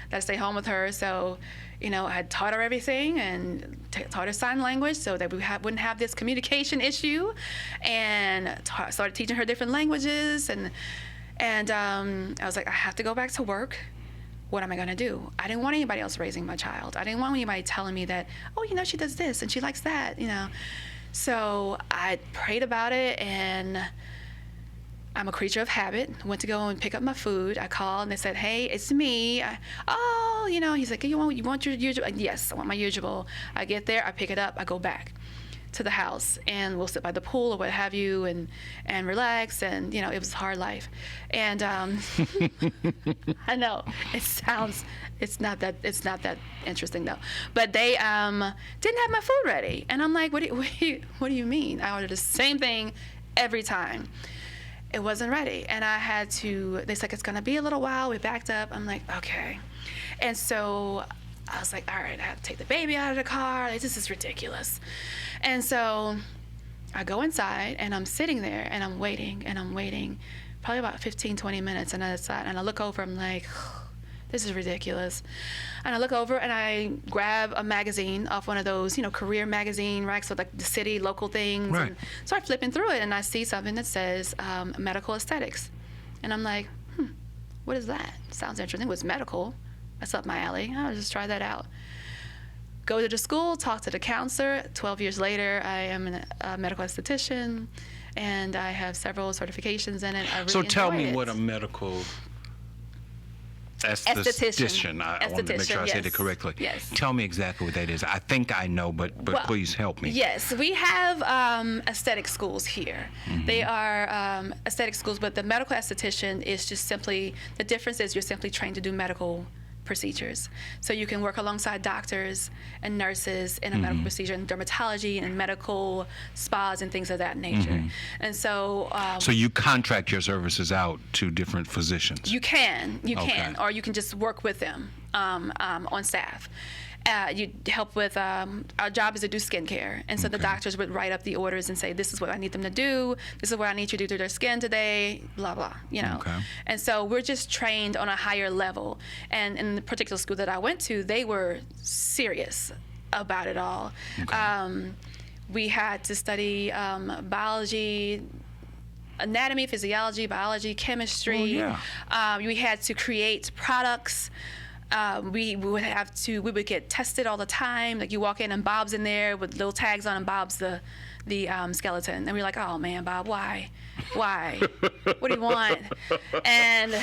that I stay home with her. So, I had taught her everything and taught her sign language so that we wouldn't have this communication issue, and started teaching her different languages. And I was like, I have to go back to work. What am I going to do? I didn't want anybody else raising my child. I didn't want anybody telling me that, she does this and she likes that, So I prayed about it, and I'm a creature of habit. Went to go and pick up my food. I called and they said, hey, it's me. He's like, you want your usual? Yes, I want my usual. I get there, I pick it up, I go back to the house, and we'll sit by the pool or what have you and relax. And, it was a hard life. And I know it's not that interesting though. But they didn't have my food ready. And I'm like, what do you mean? I ordered the same thing every time. It wasn't ready, and they said it's gonna be a little while. We backed up. I'm like, okay. And so I was like, all right, I have to take the baby out of the car. This is ridiculous. And so I go inside, and I'm sitting there, and I'm waiting, probably about 15, 20 minutes, and I decide, and I look over, I'm like, this is ridiculous. And I look over and I grab a magazine off one of those, career magazine racks, so like the city, local things. Right. And start flipping through it, and I see something that says medical aesthetics. And I'm like, what is that? Sounds interesting. It was medical. That's up my alley. I'll just try that out. Go to the school, talk to the counselor. 12 years later, I am a medical esthetician, and I have several certifications in it. I really So tell me enjoy it. what a medical esthetician. I want to make sure I said it correctly. Yes. Tell me exactly what that is. I think I know, but please help me. Yes, we have aesthetic schools here. Mm-hmm. They are aesthetic schools, but the medical esthetician is just simply, the difference is you're simply trained to do medical procedures. So you can work alongside doctors and nurses in a medical procedure, and dermatology and medical spas and things of that nature. And so so you contract your services out to different physicians? You can, or you can just work with them on staff. You help with, our job is to do skincare. And so the doctors would write up the orders and say, this is what I need them to do. This is what I need you to do to their skin today, blah, blah, And so we're just trained on a higher level. And in the particular school that I went to, they were serious about it all. We had to study biology, anatomy, physiology, biology, chemistry. We had to create products. We would get tested all the time. Like you walk in and Bob's in there with little tags on, and Bob's the skeleton. And we're like, oh man, Bob, why? What do you want? And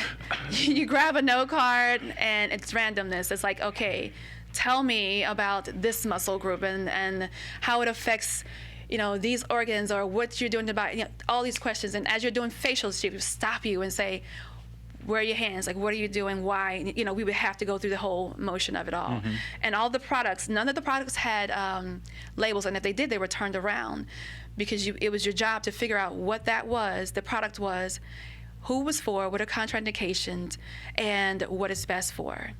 you grab a note card, and it's randomness. It's like, okay, tell me about this muscle group and how it affects these organs, or what you're doing to body, all these questions. And as you're doing facials, she would stop you and say, where are your hands? Like, what are you doing? Why? We would have to go through the whole motion of it all. And all the products, none of the products had labels. And if they did, they were turned around, because it was your job to figure out what that was, the product was, who it was for, what are contraindications, and what it's best for.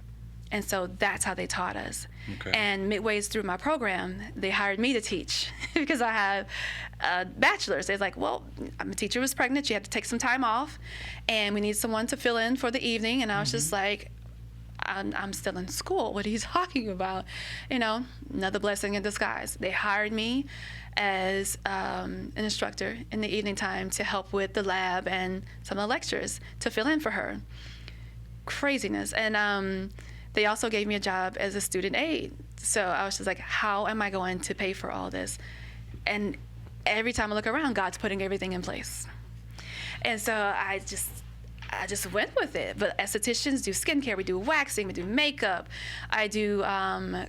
And so that's how they taught us. And midways through my program, they hired me to teach because I have a bachelor's. They're like, well, my teacher was pregnant. She had to take some time off, and we need someone to fill in for the evening. And I was just like, I'm still in school. What are you talking about? You know, another blessing in disguise. They hired me as an instructor in the evening time to help with the lab and some of the lectures to fill in for her. Craziness. And they also gave me a job as a student aide. So I was just like, how am I going to pay for all this? And every time I look around, God's putting everything in place. And so I just went with it. But estheticians do skincare, we do waxing, we do makeup. I do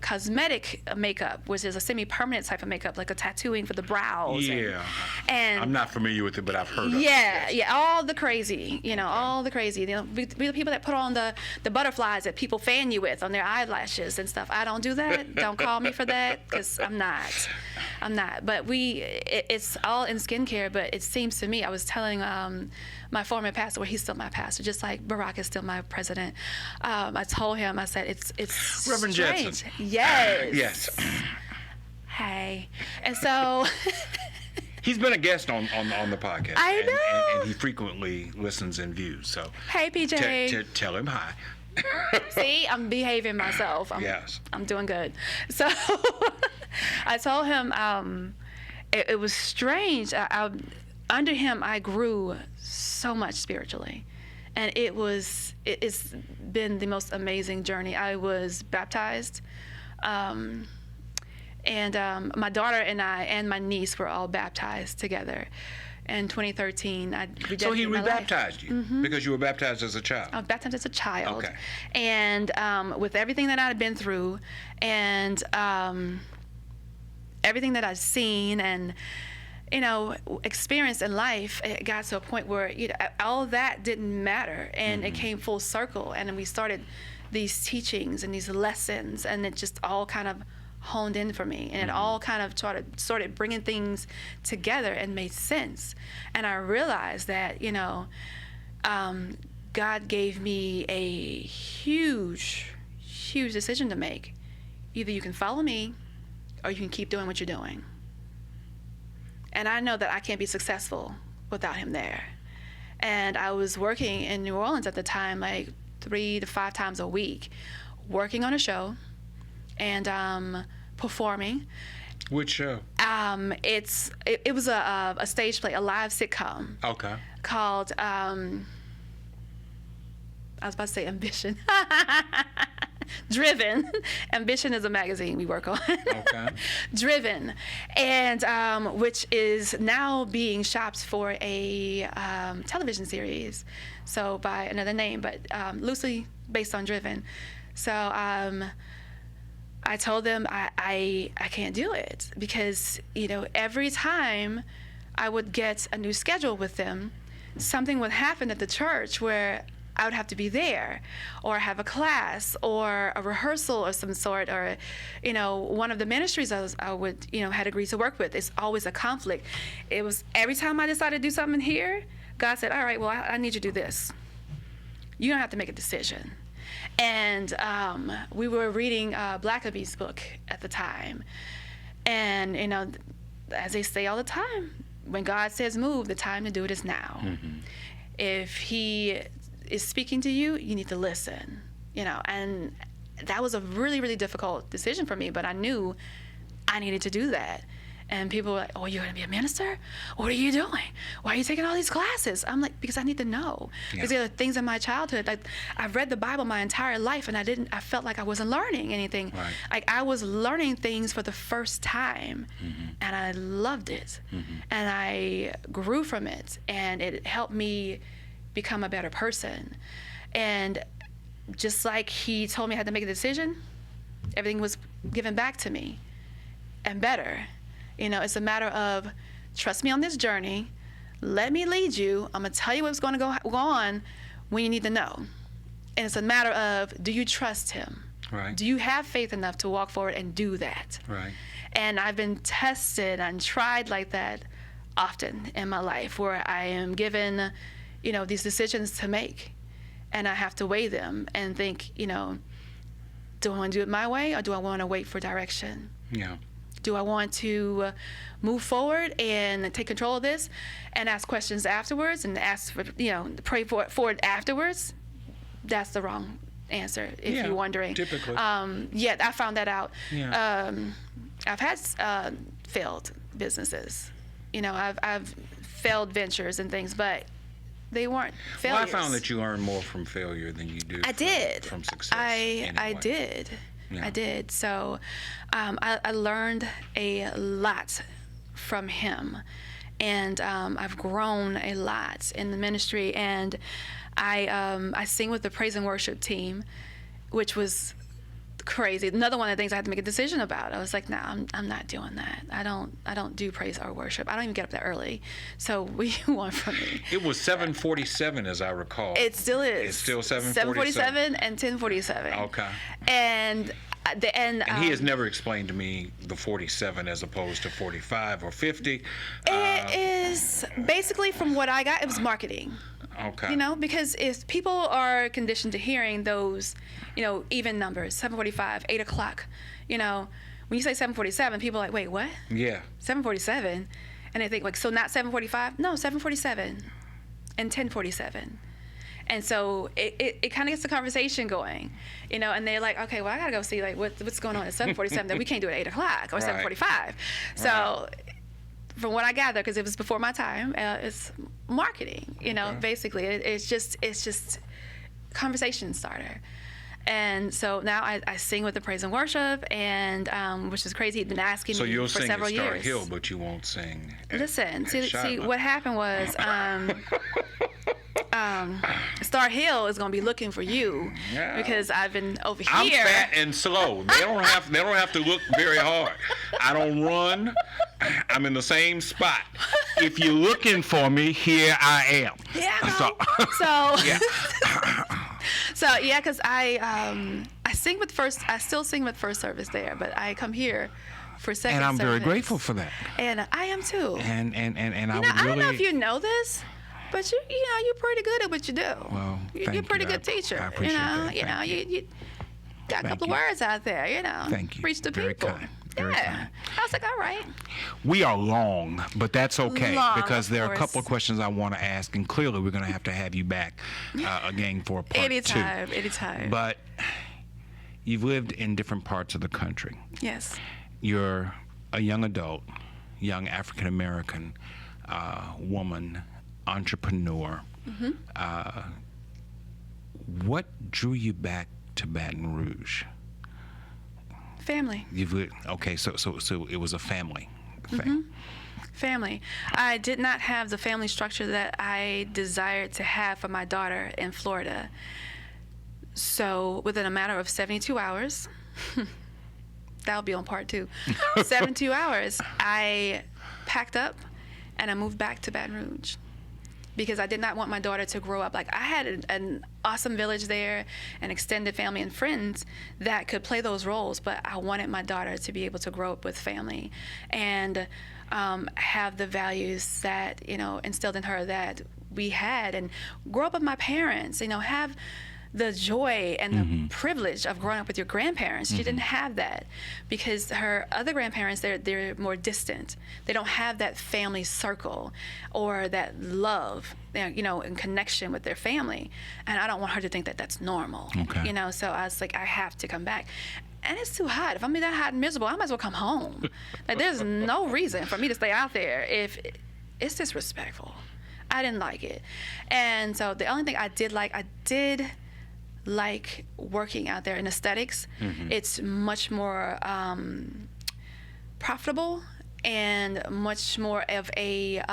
cosmetic makeup, which is a semi-permanent type of makeup, like a tattooing for the brows. Yeah. And I'm not familiar with it, but I've heard of it. Yeah, yeah, all the crazy, all the crazy. We the people that put on the butterflies that people fan you with on their eyelashes and stuff. I don't do that. Don't call me for that, because I'm not. But it's all in skincare, but it seems to me, I was telling my former pastor, well, he's still my pastor, just like Barack is still my president. I told him, I said, it's Reverend strange. Jetson. Yes. Yes. Hey. And so... He's been a guest on the podcast. I know. And he frequently listens and views. So hey, PJ. Tell him hi. See, I'm behaving myself. Yes. I'm doing good. So I told him it was strange. Under him, I grew so much spiritually. And it's been the most amazing journey. I was baptized. And my daughter and I and my niece were all baptized together. In 2013, So he rebaptized you because you were baptized as a child. I was baptized as a child. Okay. And with everything that I had been through and everything that I'd seen and, experienced in life, it got to a point where, all that didn't matter. And it came full circle. And then we started these teachings and these lessons, and it just all kind of honed in for me, and it all kind of started bringing things together and made sense. And I realized that God gave me a huge decision to make. Either you can follow me or you can keep doing what you're doing. And I know that I can't be successful without him there. And I was working in New Orleans at the time, like 3 to 5 times a week, working on a show and performing. Which show? It was a stage play, a live sitcom. Okay. Called I was about to say Ambition. Driven. Ambition is a magazine we work on. Okay. Driven, and which is now being shopped for a television series, so by another name, but loosely based on Driven. So I told them I can't do it because, every time I would get a new schedule with them, something would happen at the church where I would have to be there or have a class or a rehearsal of some sort, or, one of the ministries I would, had agreed to work with. It's always a conflict. It was every time I decided to do something here, God said, all right, well, I need you to do this. You don't have to make a decision. And we were reading Blackaby's book at the time. And, as they say all the time, when God says move, the time to do it is now. Mm-hmm. If he is speaking to you, you need to listen, and that was a really, really difficult decision for me, but I knew I needed to do that. And people were like, oh, you're going to be a minister? What are you doing? Why are you taking all these classes? I'm like, because I need to know. Yeah. Because there are things in my childhood. Like, I've read the Bible my entire life, and I felt like I wasn't learning anything. Right. Like, I was learning things for the first time, and I loved it. And I grew from it, and it helped me become a better person. And just like he told me I had to make a decision, everything was given back to me and better. It's a matter of trust me on this journey, let me lead you, I'm gonna tell you what's gonna go on when you need to know. And it's a matter of, do you trust him? Right. Do you have faith enough to walk forward and do that? Right. And I've been tested and tried like that often in my life, where I am given these decisions to make, and I have to weigh them and think, do I want to do it my way, or do I want to wait for direction? Yeah. Do I want to move forward and take control of this and ask questions afterwards and ask for, pray for it afterwards? That's the wrong answer, if you're wondering. Typically. Yeah, I found that out. Yeah. I've had failed businesses. You know, I've failed ventures and things, but they weren't failures. Well, I found that you learn more from failure than you do from success. I did. Yeah. I did. So I learned a lot from him. And I've grown a lot in the ministry. And I sing with the praise and worship team, which was crazy. Another one of the things I had to make a decision about. I was like, no, I'm not doing that. I don't do praise or worship. I don't even get up that early. So what do you want from me? It was 7:47, as I recall. It still is. It's still 7:47. 7:47 and 10:47. Okay. And he has never explained to me the 47 as opposed to 45 or 50. It is basically, from what I got, it was marketing. Okay. You know, because if people are conditioned to hearing those, you know, even numbers, 7:45, 8 o'clock, you know, when you say 7:47, people are like, wait, what? Yeah. 7:47, and they think like, so not 7:45? No, 7:47 and 10:47. And so it kind of gets the conversation going, you know, and they're like, okay, well, I got to go see like what's going on at 7:47 that we can't do it at 8 o'clock or 7:45. So from what I gather, because it was before my time, it's marketing, you know, basically. It's just conversation starter. And so now I sing with the praise and worship, and which is crazy. He'd been asking me for several years. So you'll sing at Star Hill, but you won't sing Listen, see, what happened was Star Hill is going to be looking for you because I've been over here. I'm fat and slow. They don't have to look very hard. I don't run. I'm in the same spot. If you're looking for me, here I am. Yeah. So yeah, because I sing with first. I still sing with first service there, but I come here for second service. And I'm service. very grateful for that. And I am too. And I would I don't know really. if you know this, but you're pretty good at what you do. Well, you're a pretty good teacher. I appreciate that. You got a couple of words out there. You know. Thank you. Reach the Very people. kind. Very kind. I was like, all right. We are long, but that's okay because there are a course. couple of questions I want to ask, and clearly we're going to have you back again for part Anytime. But you've lived in different parts of the country. Yes. You're a young adult, young African American woman, entrepreneur. Mm-hmm. What drew you back to Baton Rouge? Family. Okay, so it was a family thing. Mm-hmm. Family. I did not have the family structure that I desired to have for my daughter in Florida. So within a matter of 72 hours, that'll be on part 2. 72 hours, I packed up and I moved back to Baton Rouge. Because I did not want my daughter to grow up. Like, I had an awesome village there, an extended family and friends that could play those roles, but I wanted my daughter to be able to grow up with family and have the values that, you know, instilled in her that we had, and grow up with my parents, you know, have the joy and the privilege of growing up with your grandparents. She didn't have that because her other grandparents, they're more distant. They don't have that family circle or that love, you know, in connection with their family. And I don't want her to think that that's normal. Okay. You know, so I was like, I have to come back. And it's too hot. If I'm that hot and miserable, I might as well come home. Like, there's no reason for me to stay out there if it's disrespectful. I didn't like it. And so the only thing I did like working out there in aesthetics. It's much more profitable and much more of a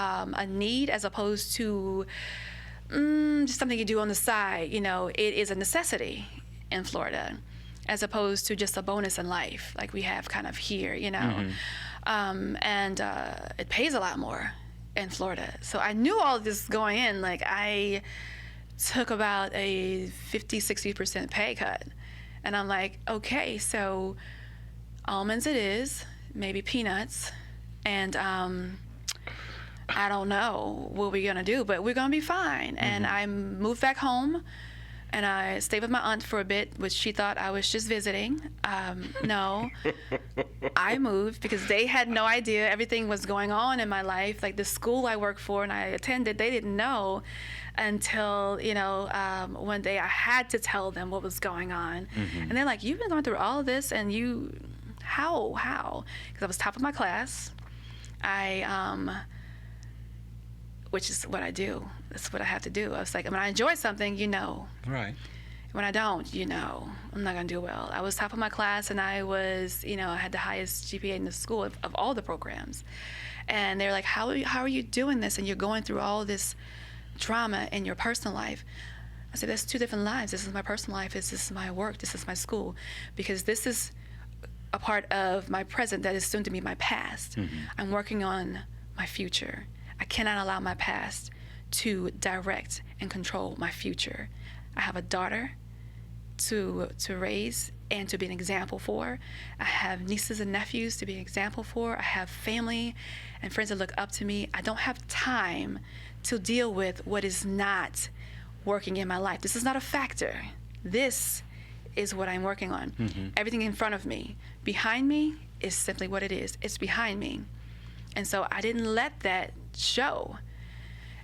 need as opposed to just something you do on the side. You know, it is a necessity in Florida as opposed to just a bonus in life like we have kind of here, you know. And it pays a lot more in Florida. So I knew all of this going in. Like, I took about a 50-60% pay cut, and I'm like, okay, so almonds it is, maybe peanuts, and I don't know what we're gonna do, but we're gonna be fine. And I moved back home And I stayed with my aunt for a bit, which she thought I was just visiting. No, I moved because they had no idea everything was going on in my life. Like the school I work for and I attended, they didn't know until, one day I had to tell them what was going on. And they're like, you've been going through all of this and how? Because I was top of my class. Which is what I do. That's what I have to do. I was like, when I enjoy something, Right. When I don't, I'm not going to do well. I was top of my class, and I was, I had the highest GPA in the school of all the programs. And they're like, how are you doing this? And you're going through all this drama in your personal life. I said, that's two different lives. This is my personal life. This is my work. This is my school. Because this is a part of my present that is soon to be my past. I'm working on my future. I cannot allow my past to direct and control my future. I have a daughter to raise and to be an example for. I have nieces and nephews to be an example for. I have family and friends that look up to me. I don't have time to deal with what is not working in my life. This is not a factor. This is what I'm working on. Everything in front of me. Behind me is simply what it is. It's behind me. And so I didn't let that show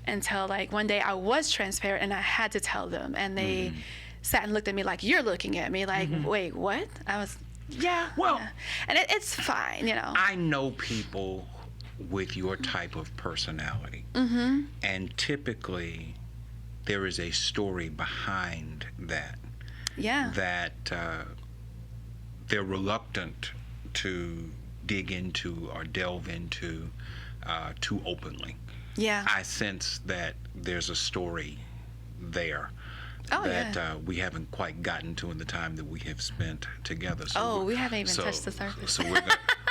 until one day I was transparent and I had to tell them. And they sat and looked at me like, you're looking at me like, wait, what? I was, yeah. Well, yeah. And it's fine, I know people with your type of personality. And typically there is a story behind that. Yeah. That they're reluctant to dig into or delve into too openly. Yeah. I sense that there's a story there that we haven't quite gotten to in the time that we have spent together. So we haven't even touched the surface. So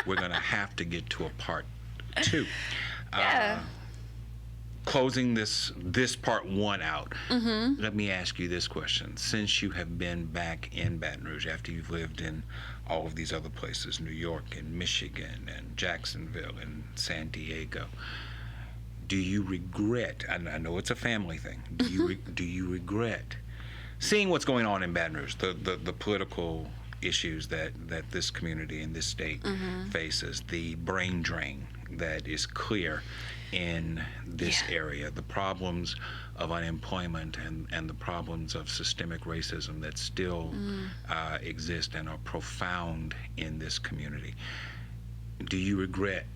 we're gonna have to get to a part 2. Yeah. Closing this part 1 out, let me ask you this question. Since you have been back in Baton Rouge, after you've lived in all of these other places, New York and Michigan and Jacksonville and San Diego, do you regret, and I know it's a family thing, do you regret seeing what's going on in Baton Rouge, the political issues that this community and this state faces, the brain drain that is clear in this area, the problems of unemployment and the problems of systemic racism that still exist and are profound in this community? Do you regret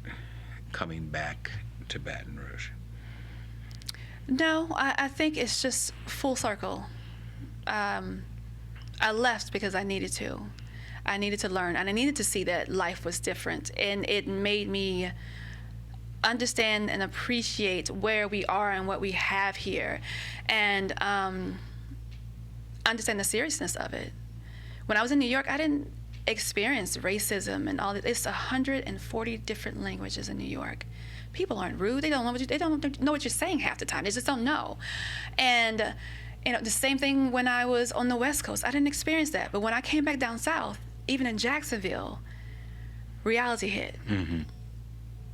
coming back to Baton Rouge? No, I think it's just full circle. I left because I needed to. I needed to learn, and I needed to see that life was different, and it made me understand and appreciate where we are and what we have here, and understand the seriousness of it. When I was in New York, I didn't experience racism and all that. It's 140 different languages in New York. People aren't rude. They don't know what you're saying half the time. They just don't know. And the same thing when I was on the West Coast. I didn't experience that. But when I came back down south, even in Jacksonville, reality hit.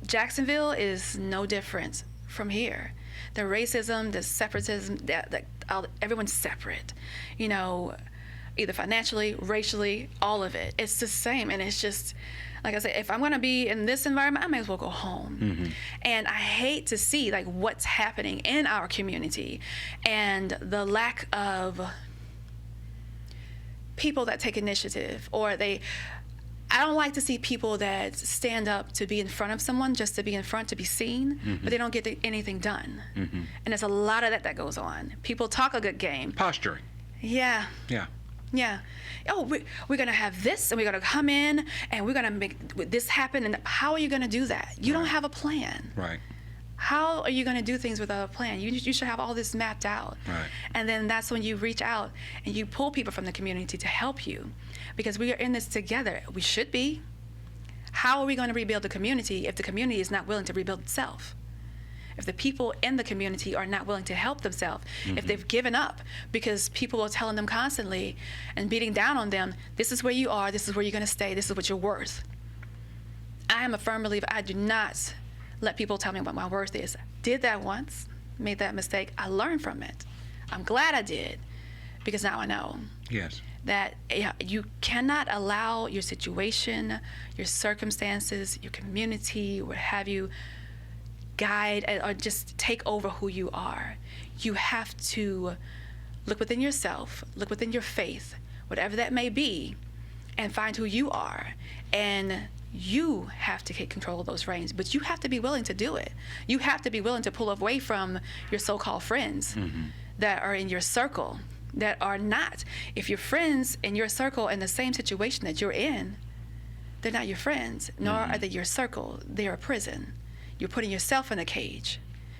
Jacksonville is no different from here. The racism, the separatism, everyone's separate. Either financially, racially, all of it. It's the same, and it's just, like I said, if I'm going to be in this environment, I may as well go home. And I hate to see what's happening in our community and the lack of people that take initiative, or I don't like to see people that stand up to be in front of someone just to be in front, to be seen, but they don't get anything done. And there's a lot of that goes on. People talk a good game. Posturing. Yeah. Oh, we're going to have this, and we're going to come in, and we're going to make this happen. And how are you going to do that? You don't have a plan. Right. How are you going to do things without a plan? You should have all this mapped out. Right. And then that's when you reach out and you pull people from the community to help you, because we are in this together. We should be. How are we going to rebuild the community if the community is not willing to rebuild itself? If the people in the community are not willing to help themselves, if they've given up because people are telling them constantly and beating down on them, this is where you are, this is where you're going to stay, this is what you're worth. I am a firm believer. I do not let people tell me what my worth is. Did that once, made that mistake. I learned from it. I'm glad I did, because now I know. Yes. That you cannot allow your situation, your circumstances, your community, what have you, guide or just take over who you are. You have to look within yourself, look within your faith, whatever that may be, and find who you are. And you have to take control of those reins, but you have to be willing to do it. You have to be willing to pull away from your so-called friends that are in your circle, that are not. If your friends in your circle in the same situation that you're in, they're not your friends, nor are they your circle. They're a prison. You're putting yourself in a cage.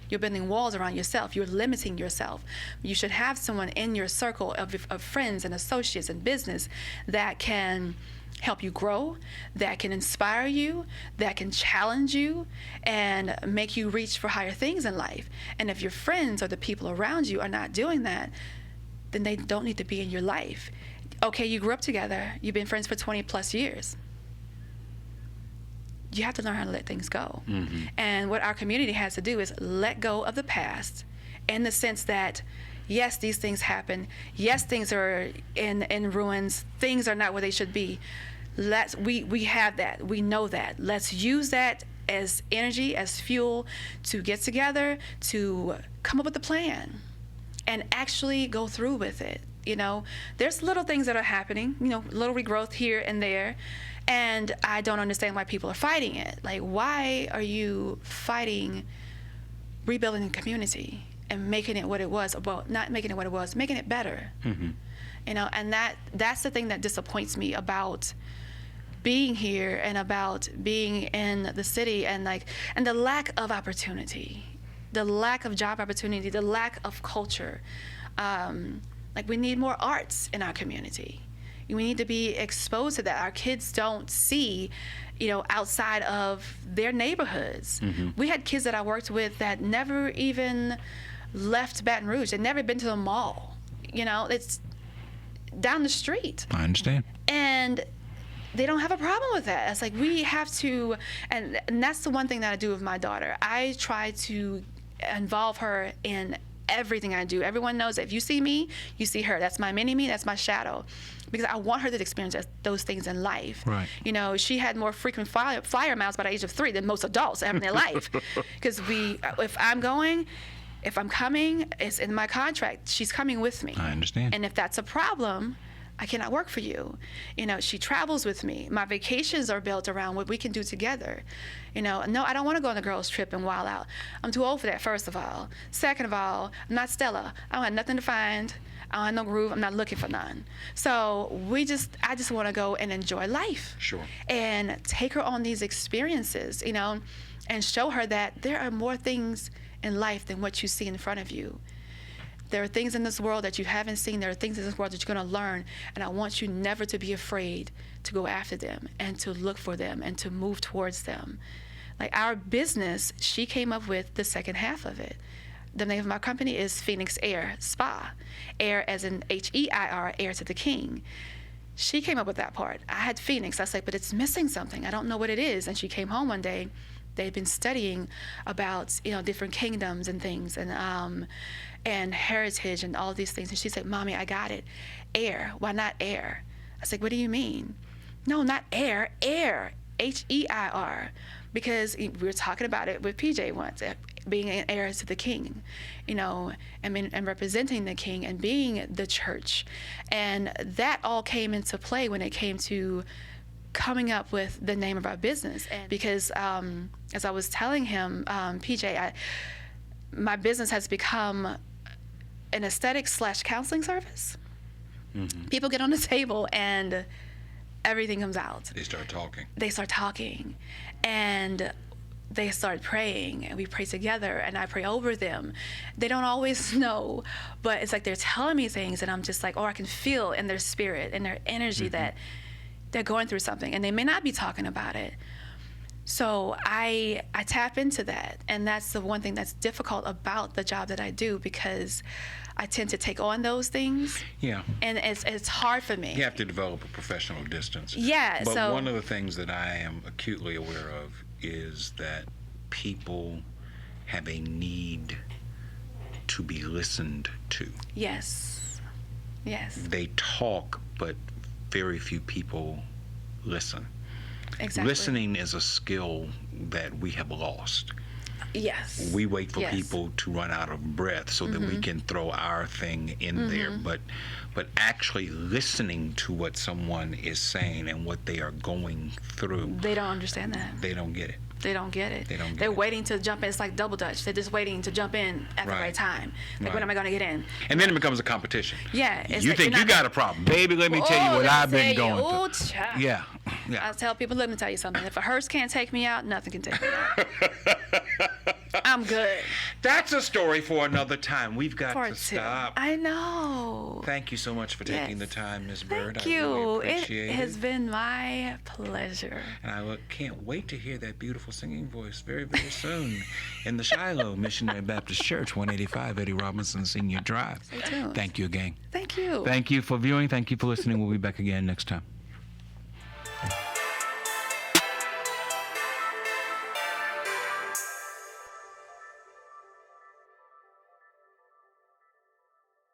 You're building walls around yourself. You're limiting yourself. You should have someone in your circle of friends and associates and business that can help you grow, that can inspire you, that can challenge you and make you reach for higher things in life. And if your friends or the people around you are not doing that, then they don't need to be in your life. Okay, you grew up together. You've been friends for 20 plus years. You have to learn how to let things go. And what our community has to do is let go of the past, in the sense that, yes, these things happen. Yes, things are in ruins. Things are not where they should be. We have that. We know that. Let's use that as energy, as fuel to get together, to come up with a plan and actually go through with it. You know, there's little things that are happening, you know, little regrowth here and there. And I don't understand why people are fighting it. Like, why are you fighting rebuilding the community and making it what it was? Well, not making it what it was, making it better. You know, and that's the thing that disappoints me about being here and about being in the city, and the lack of opportunity, the lack of job opportunity, the lack of culture. Like, we need more arts in our community. We need to be exposed to that. Our kids don't see, you know, outside of their neighborhoods. We had kids that I worked with that never even left Baton Rouge. They'd never been to the mall. You know, it's down the street. I understand. And they don't have a problem with that. It's like, we have to, and that's the one thing that I do with my daughter. I try to involve her in everything I do. Everyone knows that if you see me, you see her. That's my mini-me, that's my shadow. Because I want her to experience those things in life. Right. You know, she had more frequent flyer miles by the age of 3 than most adults have in their life. Because if I'm coming, it's in my contract. She's coming with me. I understand. And if that's a problem, I cannot work for you. You know, she travels with me. My vacations are built around what we can do together. You know, no, I don't want to go on a girls' trip and wild out. I'm too old for that, first of all. Second of all, I'm not Stella. I don't have nothing to find. I don't have no groove. I'm not looking for none. So I just want to go and enjoy life. Sure. And take her on these experiences, you know, and show her that there are more things in life than what you see in front of you. There are things in this world that you haven't seen. There are things in this world that you're going to learn. And I want you never to be afraid to go after them and to look for them and to move towards them. Like, our business, she came up with the second half of it. The name of my company is Phoenix Heir Spa. Heir as in H-E-I-R, heir to the king. She came up with that part. I had Phoenix. I was like, but it's missing something. I don't know what it is. And she came home one day. They'd been studying about, you know, different kingdoms and things, and heritage and all these things. And she said, Mommy, I got it. Heir. Why not heir? I was like, what do you mean? No, not heir. Heir. H-E-I-R. Because we were talking about it with PJ once, being an heir to the king, you know, and representing the king and being the church. And that all came into play when it came to coming up with the name of our business. And because as I was telling him, PJ, my business has become an aesthetic/counseling service. People get on the table and everything comes out. They start talking. And they start praying, and we pray together, and I pray over them. They don't always know, but it's like they're telling me things, and I'm just like, I can feel in their spirit, in their energy that they're going through something, and they may not be talking about it. So I tap into that, and that's the one thing that's difficult about the job that I do, because I tend to take on those things. Yeah. And it's hard for me. You have to develop a professional distance. Yeah. But one of the things that I am acutely aware of is that people have a need to be listened to. Yes. Yes. They talk, but very few people listen. Exactly. Listening is a skill that we have lost. Yes. We wait for Yes. people to run out of breath so that we can throw our thing in there. But actually listening to what someone is saying and what they are going through. They don't understand that. They don't get it. They don't get it. They don't get They're it. waiting to jump in. It's like double dutch. They're just waiting to jump in at the right time. Like, Right. when am I going to get in? And then it becomes a competition. Yeah. It's You like, think you're you not- got a problem. Baby, let me tell you what I've been going Oh, through. child. Yeah. Yeah. I tell people, let me tell you something. If a hearse can't take me out, nothing can take me out. I'm good. That's a story for another time. We've got Part to two. stop. I know. Thank you so much for taking the Yes. time, Ms. Byrd. Thank I you. really appreciate It has been my pleasure. And I can't wait to hear that beautiful singing voice very, very soon in the Shiloh Missionary Baptist Church, 185 Eddie Robinson Senior Drive. Stay tuned. Thank you again. Thank you. Thank you for viewing. Thank you for listening. We'll be back again next time.